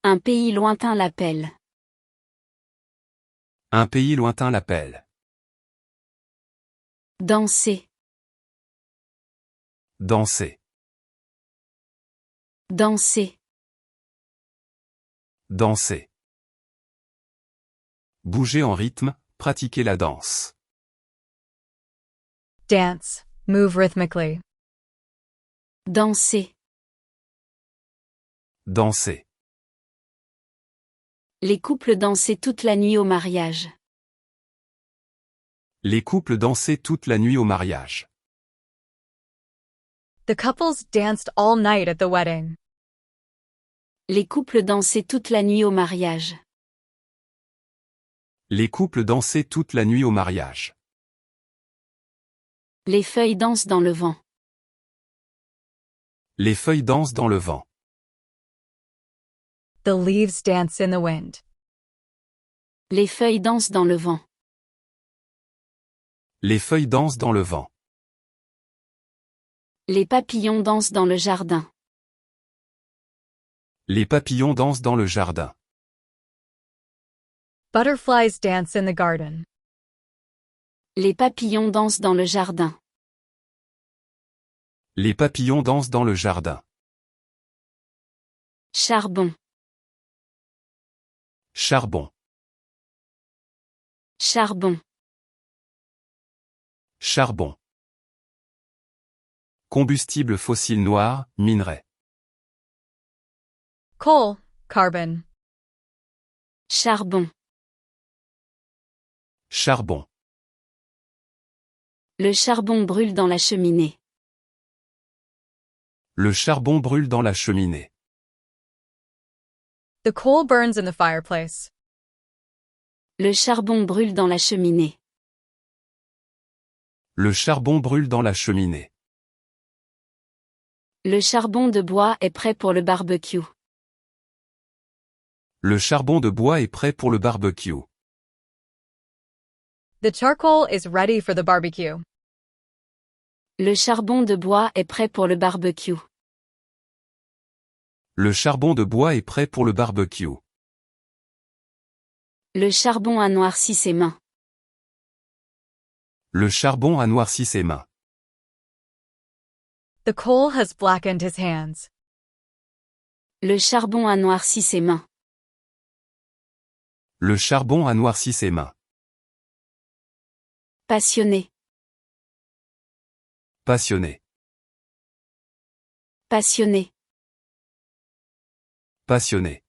Un pays lointain l'appelle. Un pays lointain l'appelle. Danser. Danser. Danser. Danser. Bouger en rythme, pratiquer la danse. Dance, move rhythmically. Danser. Danser. Les couples dansaient toute la nuit au mariage. Les couples dansaient toute la nuit au mariage. The couples danced all night at the wedding. Les couples dansaient toute la nuit au mariage. Les couples dansaient toute la nuit au mariage. Les feuilles dansent dans le vent. Les feuilles dansent dans le vent. The leaves dance in the wind. Les feuilles dansent dans le vent. Les feuilles dansent dans le vent. Les papillons dansent dans le jardin. Les papillons dansent dans le jardin. Butterflies dance in the garden. Les papillons dansent dans le jardin. Les papillons dansent dans le jardin. Charbon. Charbon. Charbon. Charbon. Combustible fossile noir, minerai. Coal, carbon. Charbon. Charbon. Le charbon brûle dans la cheminée. Le charbon brûle dans la cheminée. The coal burns in the fireplace. Le charbon brûle dans la cheminée. Le charbon brûle dans la cheminée. Le charbon de bois est prêt pour le barbecue. Le charbon de bois est prêt pour le barbecue. The charcoal is ready for the barbecue. Le charbon de bois est prêt pour le barbecue. Le charbon de bois est prêt pour le barbecue. Le charbon a noirci ses mains. Le charbon a noirci ses mains. The coal has blackened his hands. Le charbon a noirci ses mains. Le charbon a noirci ses mains. Passionné. Passionné. Passionné. Passionné.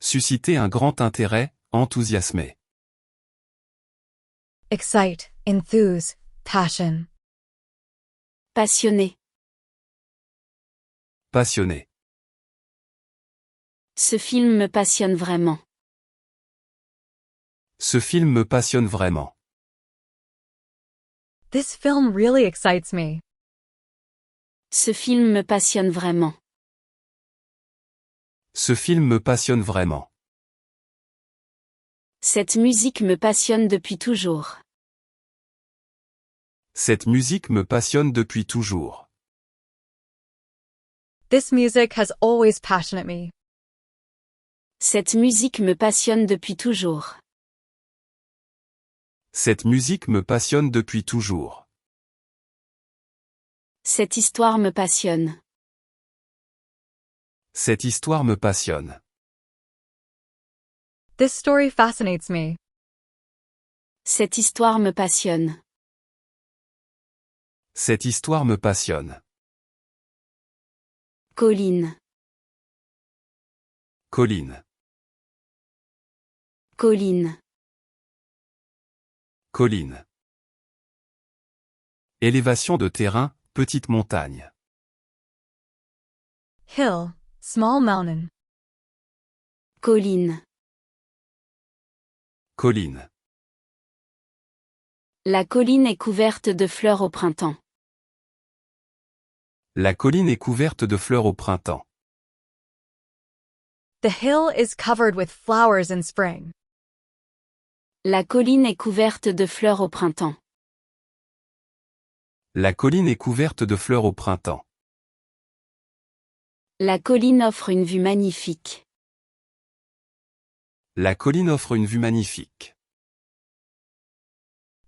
Susciter un grand intérêt, enthousiasmer. Excite, enthuse, passion. Passionné. Passionné. Ce film me passionne vraiment. Ce film me passionne vraiment. This film really excites me. Ce film me passionne vraiment. Ce film me passionne vraiment. Cette musique me passionne depuis toujours. Cette musique me passionne depuis toujours. This music has always passionate me. Cette musique me passionne depuis toujours. Cette musique me passionne depuis toujours. Cette histoire me passionne. Cette histoire me passionne. This story fascinates me. Cette histoire me passionne. Cette histoire me passionne. Colline. Colline. Colline. Colline. Élévation de terrain, petite montagne. Hill, small mountain. Colline. Colline. La colline est couverte de fleurs au printemps. La colline est couverte de fleurs au printemps. The hill is covered with flowers in spring. La colline est couverte de fleurs au printemps. La colline est couverte de fleurs au printemps. La colline offre une vue magnifique. La colline offre une vue magnifique.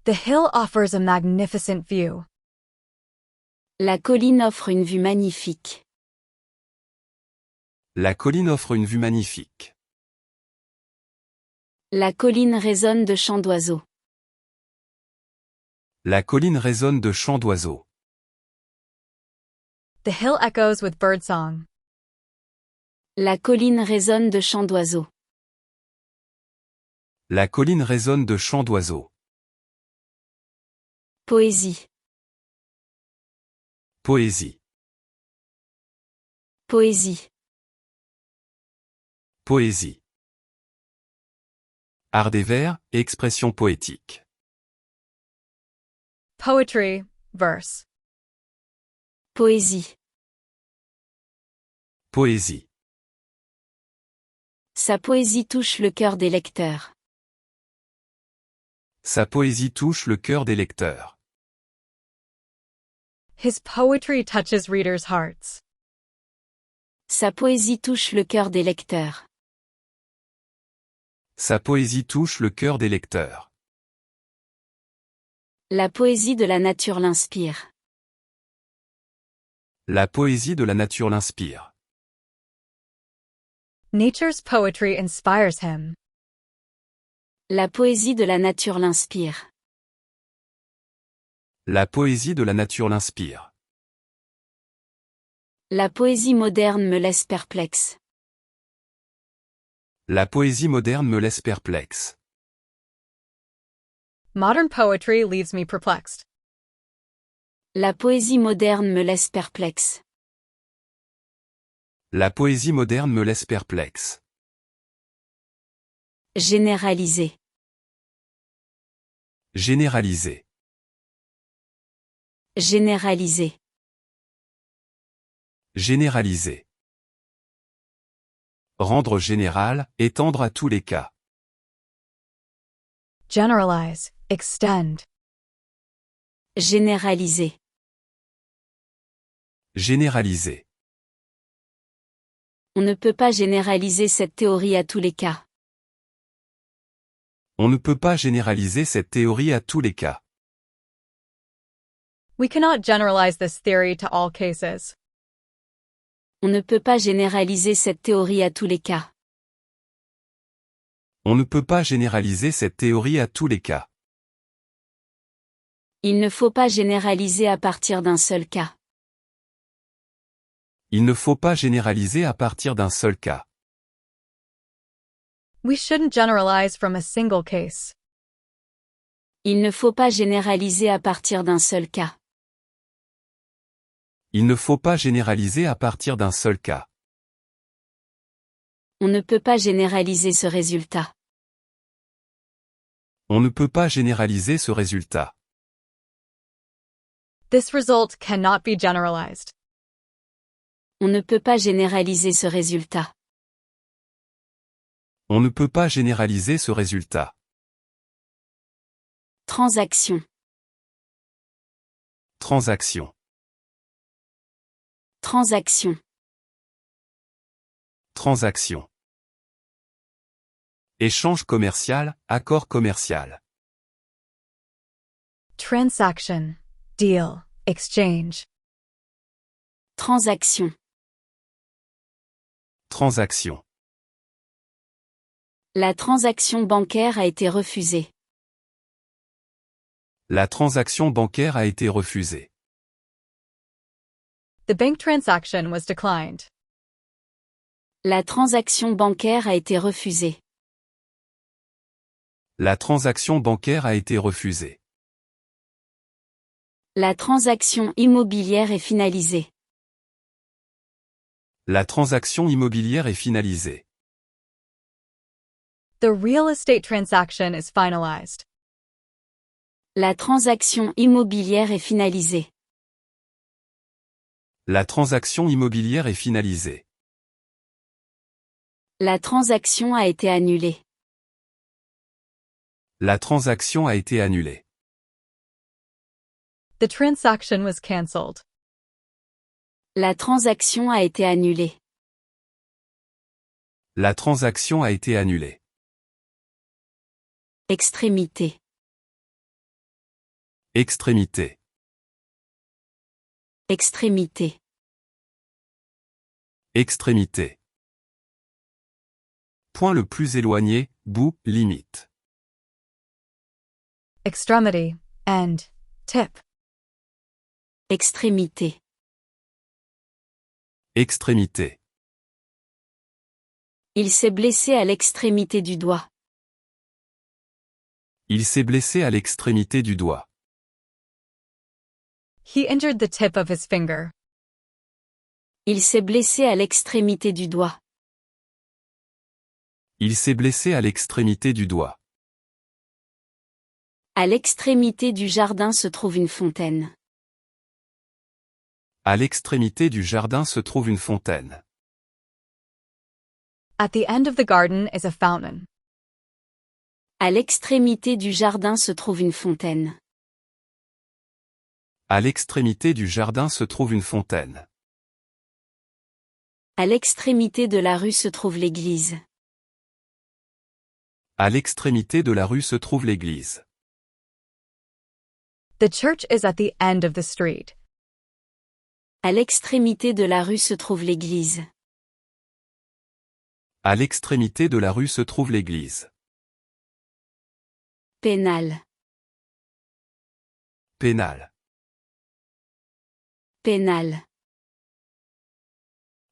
The hill offers a magnificent view. La colline offre une vue magnifique. La colline offre une vue magnifique. La colline résonne de chants d'oiseaux. La colline résonne de chants d'oiseaux. The hill echoes with birdsong. La colline résonne de chants d'oiseaux. La colline résonne de chants d'oiseaux. Poésie. Poésie. Poésie. Poésie. Art des vers, expression poétique. Poetry, verse. Poésie. Poésie. Sa poésie touche le cœur des lecteurs. Sa poésie touche le cœur des lecteurs. His poetry touches readers' hearts. Sa poésie touche le cœur des lecteurs. Sa poésie touche le cœur des lecteurs. La poésie de la nature l'inspire. La poésie de la nature l'inspire. Nature's poetry inspires him. La poésie de la nature l'inspire. La poésie de la nature l'inspire. La poésie moderne me laisse perplexe. La poésie moderne me laisse perplexe. Modern poetry leaves me perplexed. La poésie moderne me laisse perplexe. La poésie moderne me laisse perplexe. Généraliser. Généraliser. Généraliser. Généraliser. Rendre général, étendre à tous les cas. Generalize, extend. Généraliser. Généraliser. On ne peut pas généraliser cette théorie à tous les cas. On ne peut pas généraliser cette théorie à tous les cas. We cannot generalize this theory to all cases. On ne peut pas généraliser cette théorie à tous les cas. On ne peut pas généraliser cette théorie à tous les cas. Il ne faut pas généraliser à partir d'un seul cas. Il ne faut pas généraliser à partir d'un seul cas. We shouldn't generalize from a single case. Il ne faut pas généraliser à partir d'un seul cas. Il ne faut pas généraliser à partir d'un seul cas. On ne peut pas généraliser ce résultat. On ne peut pas généraliser ce résultat. This result cannot be generalized. On ne peut pas généraliser ce résultat. On ne peut pas généraliser ce résultat. Transaction. Transaction. Transaction. Transaction. Échange commercial, accord commercial. Transaction, deal, exchange. Transaction. Transaction. La transaction bancaire a été refusée. La transaction bancaire a été refusée. The bank transaction was declined. La transaction bancaire a été refusée. La transaction bancaire a été refusée. La transaction immobilière est finalisée. La transaction immobilière est finalisée. The real estate transaction is finalized. La transaction immobilière est finalisée. La transaction immobilière est finalisée. La transaction a été annulée. La transaction a été annulée. The transaction was cancelled. La transaction a été annulée. La transaction a été annulée. Extrémité. Extrémité. Extrémité. Extrémité. Point le plus éloigné, bout, limite. Extremity, end, tip. Extrémité. Extrémité. Il s'est blessé à l'extrémité du doigt. Il s'est blessé à l'extrémité du doigt. He injured the tip of his finger. Il s'est blessé à l'extrémité du doigt. Il s'est blessé à l'extrémité du doigt. À l'extrémité du jardin se trouve une fontaine. À l'extrémité du jardin se trouve une fontaine. At the end of the garden is a fountain. À l'extrémité du jardin se trouve une fontaine. À l'extrémité du jardin se trouve une fontaine. À l'extrémité de la rue se trouve l'église. À l'extrémité de la rue se trouve l'église. The church is at the end of the street. À l'extrémité de la rue se trouve l'église. À l'extrémité de la rue se trouve l'église. Pénal. Pénal. Pénal.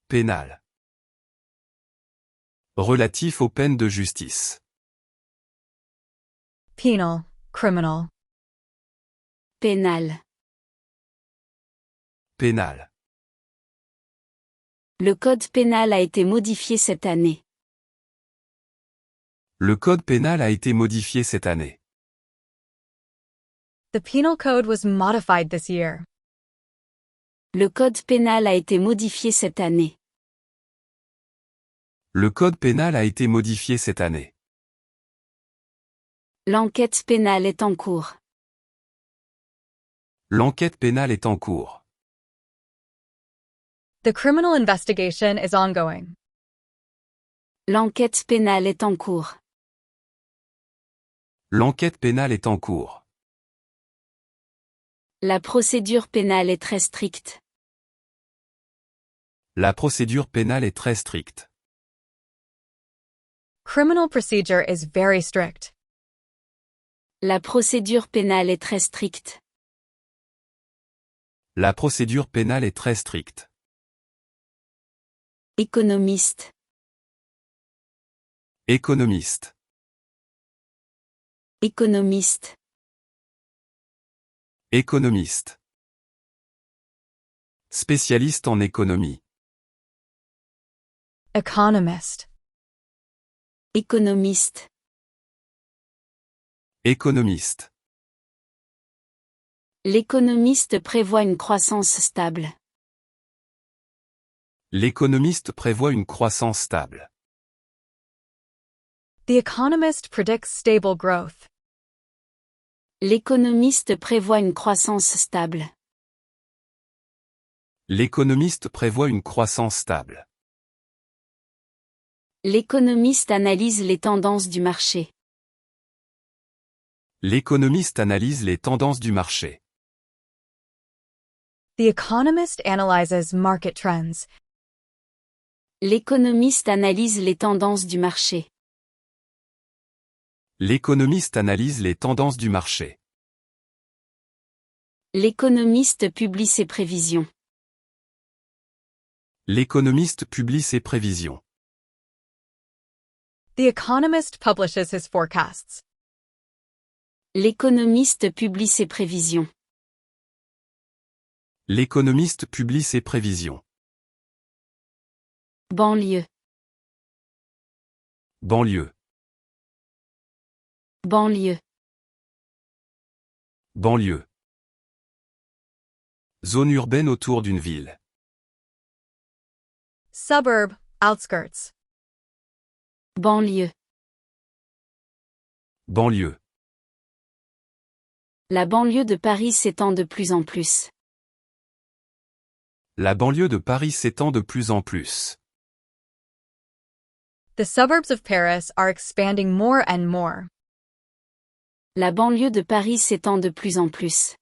Pénal. Relatif aux peines de justice. Penal, criminal. Pénal. Pénal. Le code pénal a été modifié cette année. Le code pénal a été modifié cette année. The penal code was modified this year. Le code pénal a été modifié cette année. Le code pénal a été modifié cette année. L'enquête pénale est en cours. L'enquête pénale est en cours. The criminal investigation is ongoing. L'enquête pénale est en cours. L'enquête pénale est en cours. La procédure pénale est très stricte. La procédure pénale est très stricte. Criminal procedure is very strict. La procédure pénale est très stricte. La procédure pénale est très stricte. Économiste. Économiste. Économiste. Économiste. Spécialiste en économie. Economist. Économiste. Économiste. L'économiste prévoit une croissance stable. L'économiste prévoit une croissance stable. The economist predicts stable growth. L'économiste prévoit une croissance stable. L'économiste prévoit une croissance stable. L'économiste analyse les tendances du marché. L'économiste analyse les tendances du marché. The economist analyzes market trends. L'économiste analyse les tendances du marché. L'économiste analyse les tendances du marché. L'économiste publie ses prévisions. L'économiste publie ses prévisions. The economist publishes his forecasts. L'économiste publie ses prévisions. L'économiste publie ses prévisions. Banlieue. Banlieue. Banlieue. Banlieue. Zone urbaine autour d'une ville. Suburb, outskirts. Banlieue. Banlieue. La banlieue de Paris s'étend de plus en plus. La banlieue de Paris s'étend de plus en plus. The suburbs of Paris are expanding more and more. La banlieue de Paris s'étend de plus en plus.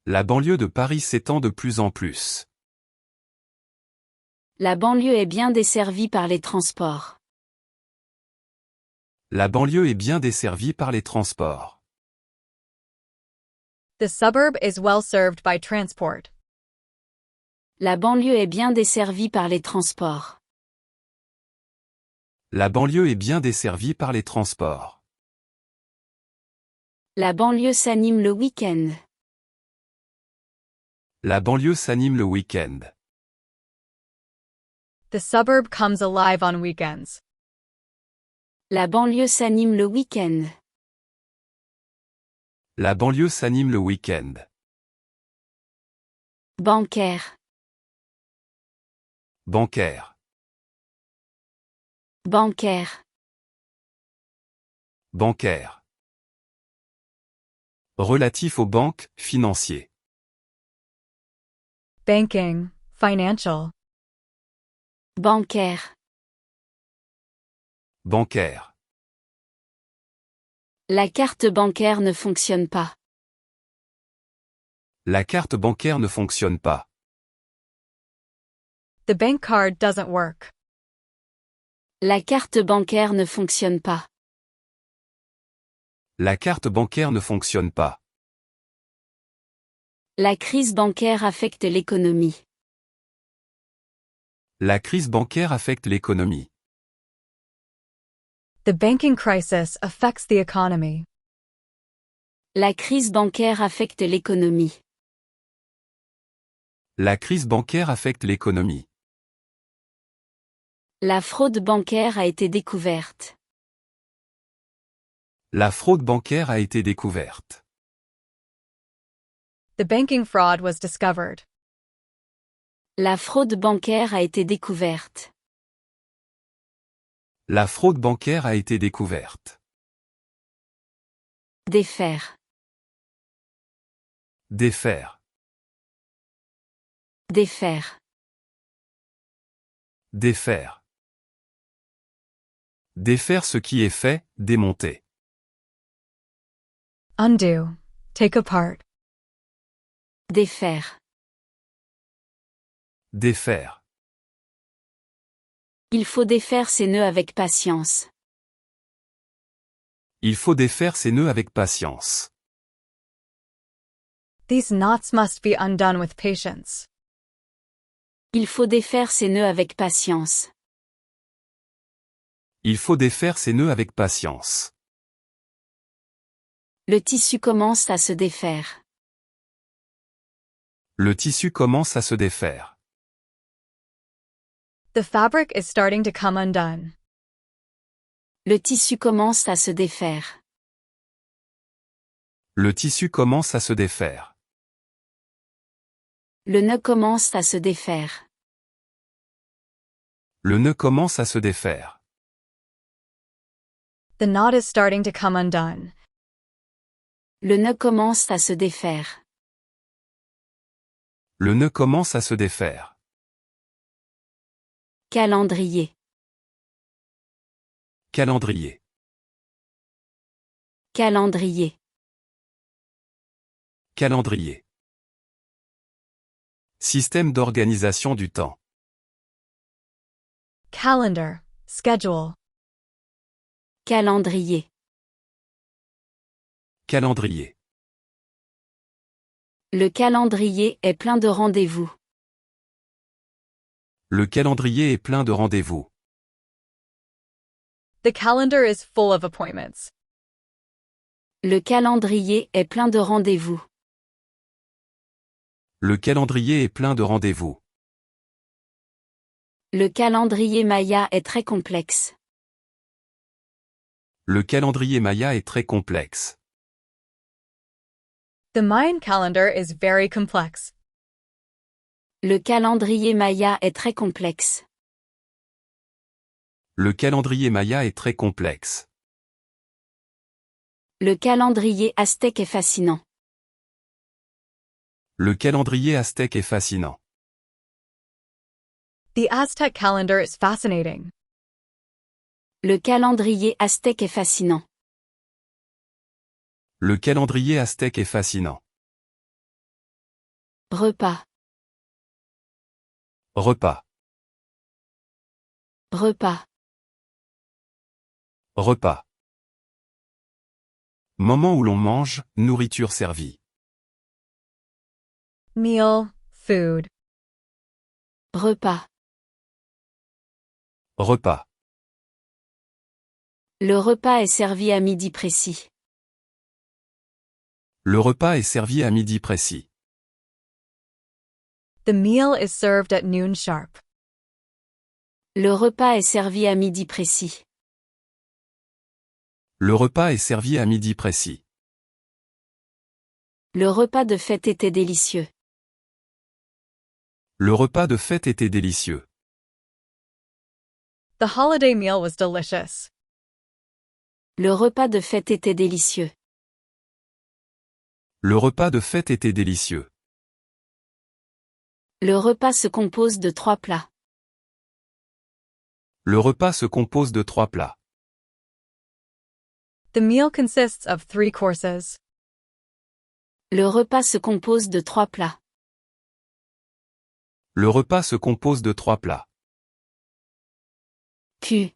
La banlieue de Paris s'étend de plus en plus. La banlieue est bien desservie par les transports. La banlieue est bien desservie par les transports. The suburb is well served by transport. La banlieue est bien desservie par les transports. La banlieue est bien desservie par les transports. La banlieue s'anime le week-end. La banlieue s'anime le week-end. The suburb comes alive on weekends. La banlieue s'anime le week-end. La banlieue s'anime le week-end. Bancaire. Bancaire. Bancaire. Bancaire. Relatif aux banques, financiers. Banking, financial. Bancaire. Bancaire. La carte bancaire ne fonctionne pas. La carte bancaire ne fonctionne pas. The bank card doesn't work. La carte bancaire ne fonctionne pas. La carte bancaire ne fonctionne pas. La crise bancaire affecte l'économie. La crise bancaire affecte l'économie. The banking crisis affects the economy. La crise bancaire affecte l'économie. La crise bancaire affecte l'économie. La fraude bancaire a été découverte. La fraude bancaire a été découverte. The banking fraud was discovered. La fraude bancaire a été découverte. La fraude bancaire a été découverte. Défaire. Défaire. Défaire. Défaire. Défaire ce qui est fait, démonter. Undo, take apart. Défaire. Défaire. Il faut défaire ces nœuds avec patience. Il faut défaire ces nœuds avec patience. These knots must be undone with patience. Il faut défaire ces nœuds avec patience. Il faut défaire ces nœuds avec patience. Le tissu commence à se défaire. Le tissu commence à se défaire. The fabric is starting to come undone. Le tissu commence à se défaire. Le tissu commence à se défaire. Le nœud commence à se défaire. Le nœud commence à se défaire. The knot is starting to come undone. Le nœud commence à se défaire. Le nœud commence à se défaire. Calendrier. Calendrier. Calendrier. Calendrier. Système d'organisation du temps. Calendar, schedule. Calendrier. Calendrier. Le calendrier est plein de rendez-vous. Le calendrier est plein de rendez-vous. The calendar is full of appointments. Le calendrier est plein de rendez-vous. Le calendrier est plein de rendez-vous. Le calendrier Maya est très complexe. Le calendrier Maya est très complexe. The Mayan calendar is very complex. Le calendrier Maya est très complexe. Le calendrier Maya est très complexe. Le calendrier aztèque est fascinant. Le calendrier aztèque est fascinant. The Aztec calendar is fascinating. Le calendrier aztèque est fascinant. Le calendrier aztèque est fascinant. Repas. Repas. Repas. Repas. Moment où l'on mange, nourriture servie. Meal, food. Repas. Repas. Le repas est servi à midi précis. Le repas est servi à midi précis. The meal is served at noon sharp. Le repas est servi à midi précis. Le repas est servi à midi précis. Le repas de fête était délicieux. Le repas de fête était délicieux. The holiday meal was delicious. Le repas de fête était délicieux. Le repas de fête était délicieux. Le repas se compose de 3 plats. Le repas se compose de 3 plats. The meal consists of 3 courses. Le repas se compose de 3 plats. Le repas se compose de 3 plats. Q.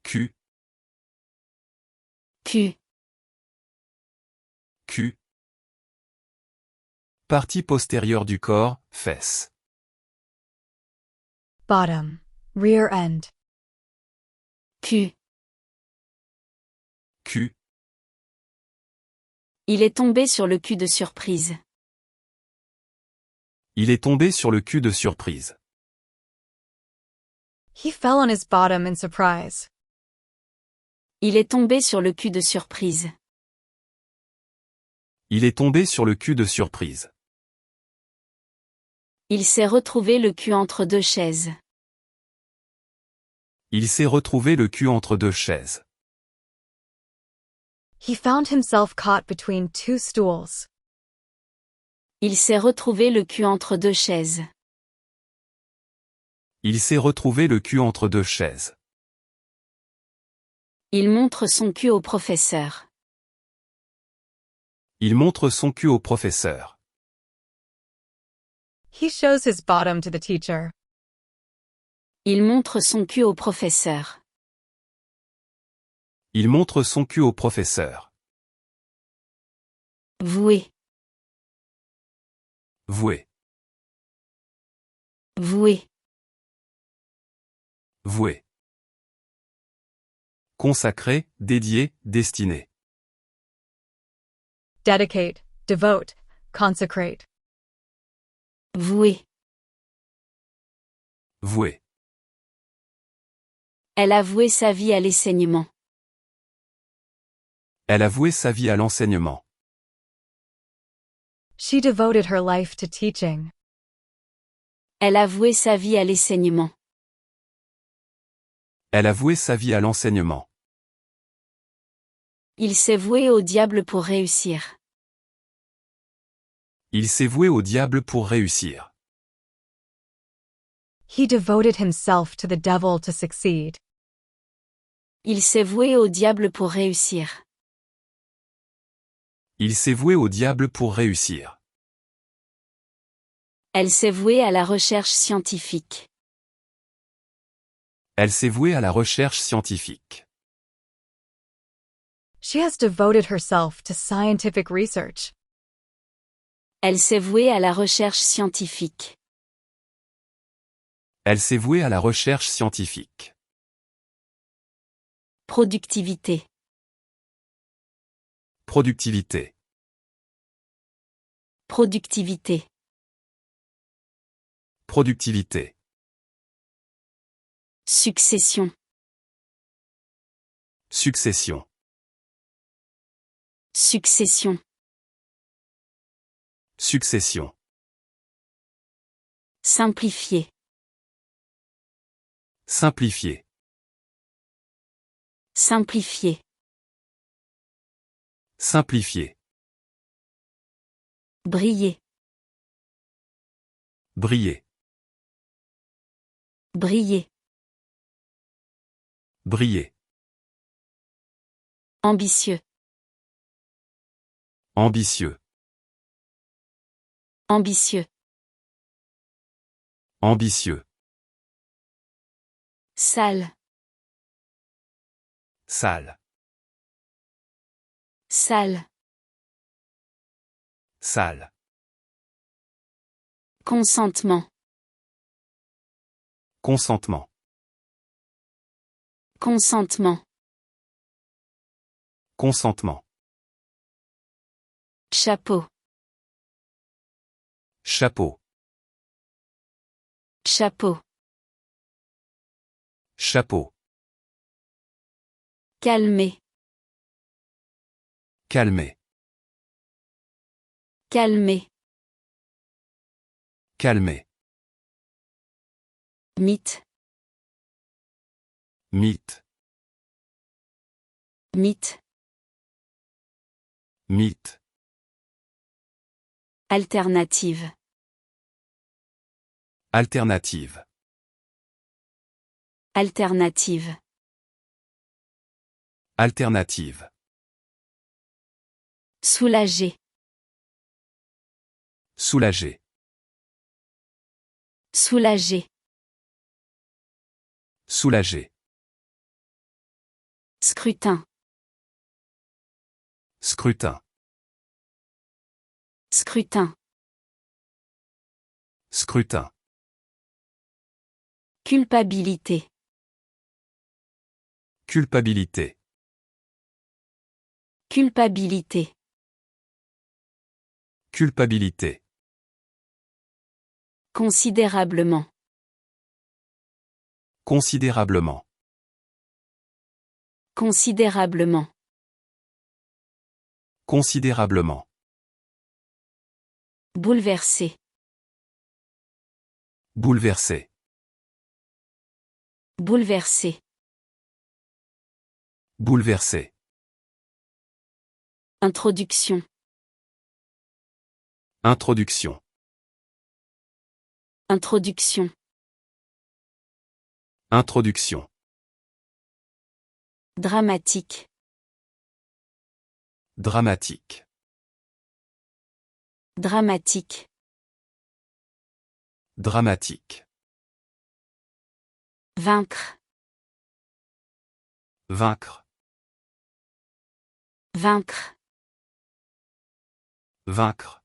Q. Q. Q. Partie postérieure du corps, fesses. Bottom. Rear end. Q. Q. Il est tombé sur le cul de surprise. Il est tombé sur le cul de surprise. He fell on his bottom in surprise. Il est tombé sur le cul de surprise. Il est tombé sur le cul de surprise. Il s'est retrouvé le cul entre 2 chaises. Il s'est retrouvé le cul entre 2 chaises. He found himself caught between 2 stools. Il s'est retrouvé le cul entre 2 chaises. Il s'est retrouvé le cul entre 2 chaises. Il montre son cul au professeur. Il montre son cul au professeur. He shows his bottom to the teacher. Il montre son cul au professeur. Il montre son cul au professeur. Voué. Voué. Voué. Voué. Consacré, dédié, destiné. Dedicate, devote, consecrate. Voué. Voué. Elle a voué sa vie à l'enseignement. Elle a voué sa vie à l'enseignement. She devoted her life to teaching. Elle a voué sa vie à l'enseignement. Elle a voué sa vie à l'enseignement. Il s'est voué au diable pour réussir. Il s'est voué au diable pour réussir. He devoted himself to the devil to succeed. Il s'est voué au diable pour réussir. Il s'est voué au diable pour réussir. Elle s'est vouée à la recherche scientifique. Elle s'est vouée à la recherche scientifique. She has devoted herself to scientific research. Elle s'est vouée à la recherche scientifique. Elle s'est vouée à la recherche scientifique. Productivité. Productivité. Productivité. Productivité. Succession. Succession. Succession. Succession. Simplifier. Simplifier. Simplifier. Simplifier. Briller. Briller. Briller. Briller. Ambitieux. Ambitieux. Ambitieux. Ambitieux. Sale. Sale. Sale. Sale. Consentement. Consentement. Consentement. Consentement. Chapeau. Chapeau. Chapeau. Chapeau. Calmer. Calmer. Calmer. Calmer. Mythe. Mythe. Mythe. Mythe. Alternative. Alternative. Alternative. Alternative. Soulager. Soulager. Soulager. Soulager. Scrutin. Scrutin. Scrutin. Scrutin. Culpabilité. Culpabilité. Culpabilité. Culpabilité. Considérablement. Considérablement. Considérablement. Considérablement. Bouleversé. Bouleversé. Bouleversé. Bouleversé. Introduction. Introduction. Introduction. Introduction. Dramatique. Dramatique. Dramatique. Dramatique. Vaincre. Vaincre. Vaincre. Vaincre.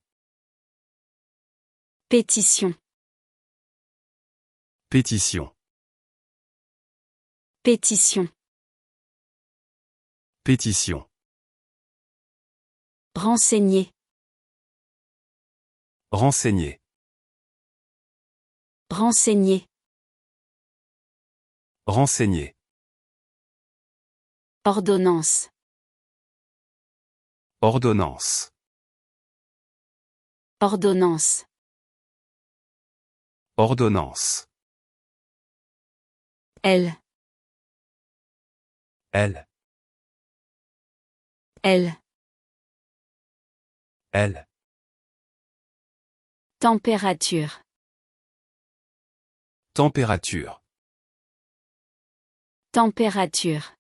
Pétition. Pétition. Pétition. Pétition. Renseigner. Renseigner. Renseigner. Renseigner. Ordonnance. Ordonnance. Ordonnance. Ordonnance. Elle. Elle. Elle. Elle. Température. Température. Température.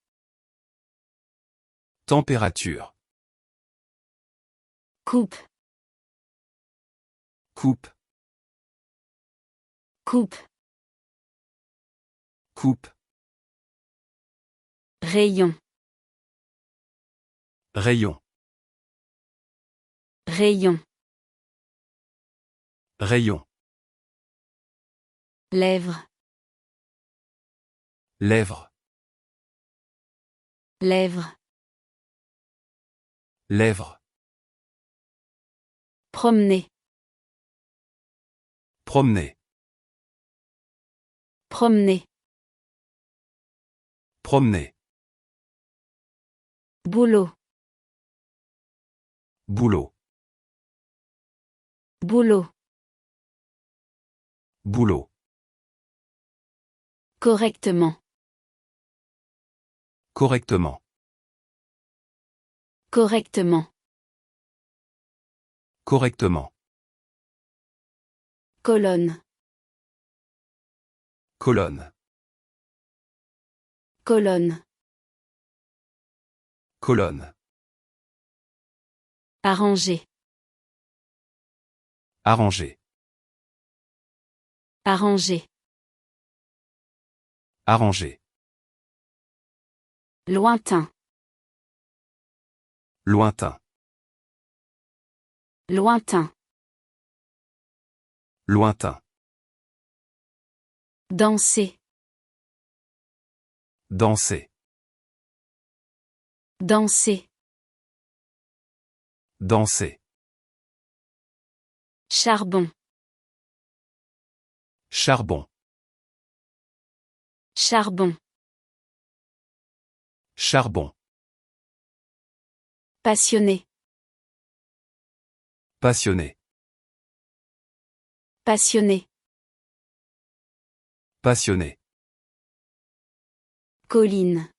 Température. Coupe. Coupe. Coupe. Coupe. Rayon. Rayon. Rayon. Rayon. Lèvre. Lèvre. Lèvre. Lèvre. Promener. Promener. Promener. Promener. Boulot. Boulot. Boulot. Boulot. Correctement. Correctement. Correctement. Correctement. Colonne. Colonne. Colonne. Colonne. Arranger. Arranger. Arranger. Arranger. Lointain. Lointain. Lointain. Lointain. Danser. Danser. Danser. Danser. Charbon. Charbon. Charbon. Charbon. Passionné. Passionné. Passionné. Passionné. Colline.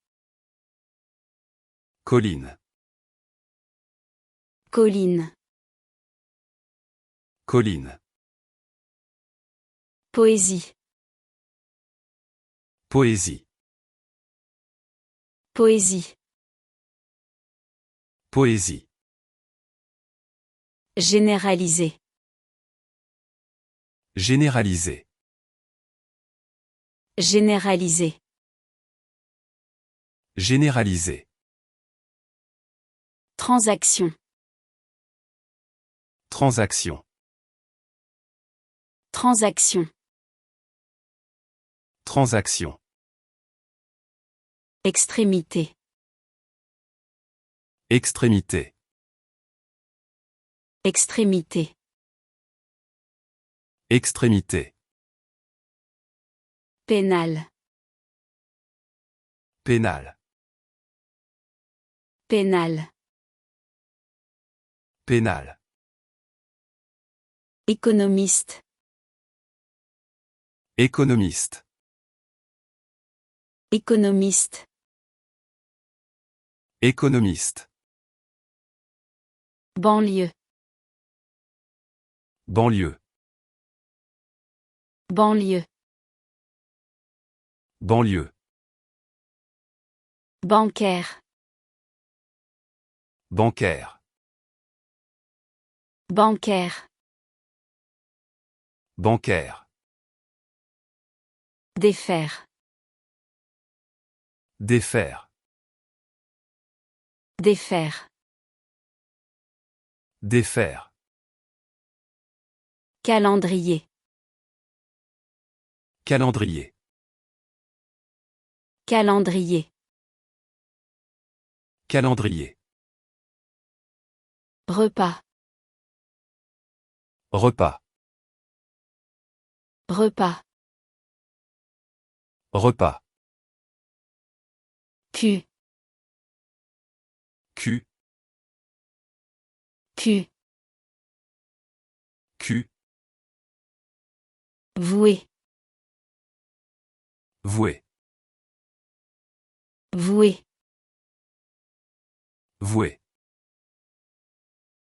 Colline. Colline. Colline. Poésie. Poésie. Poésie. Poésie. Généraliser. Généraliser. Généraliser. Généraliser. Transaction. Transaction. Transaction. Transaction. Extrémité. Extrémité. Extrémité. Extrémité. Pénal. Pénal. Pénal. Pénal. Économiste. Économiste. Économiste. Économiste. Banlieue. Banlieue. Banlieue. Banlieue. Bancaire. Bancaire. Bancaire. Bancaire. Défaire. Défaire. Défaire. Défaire. Calendrier. Calendrier. Calendrier. Calendrier. Repas. Repas. Repas. Repas. Cul. Cul. Cul. Cul. Voué. Voué. Voué. Voué.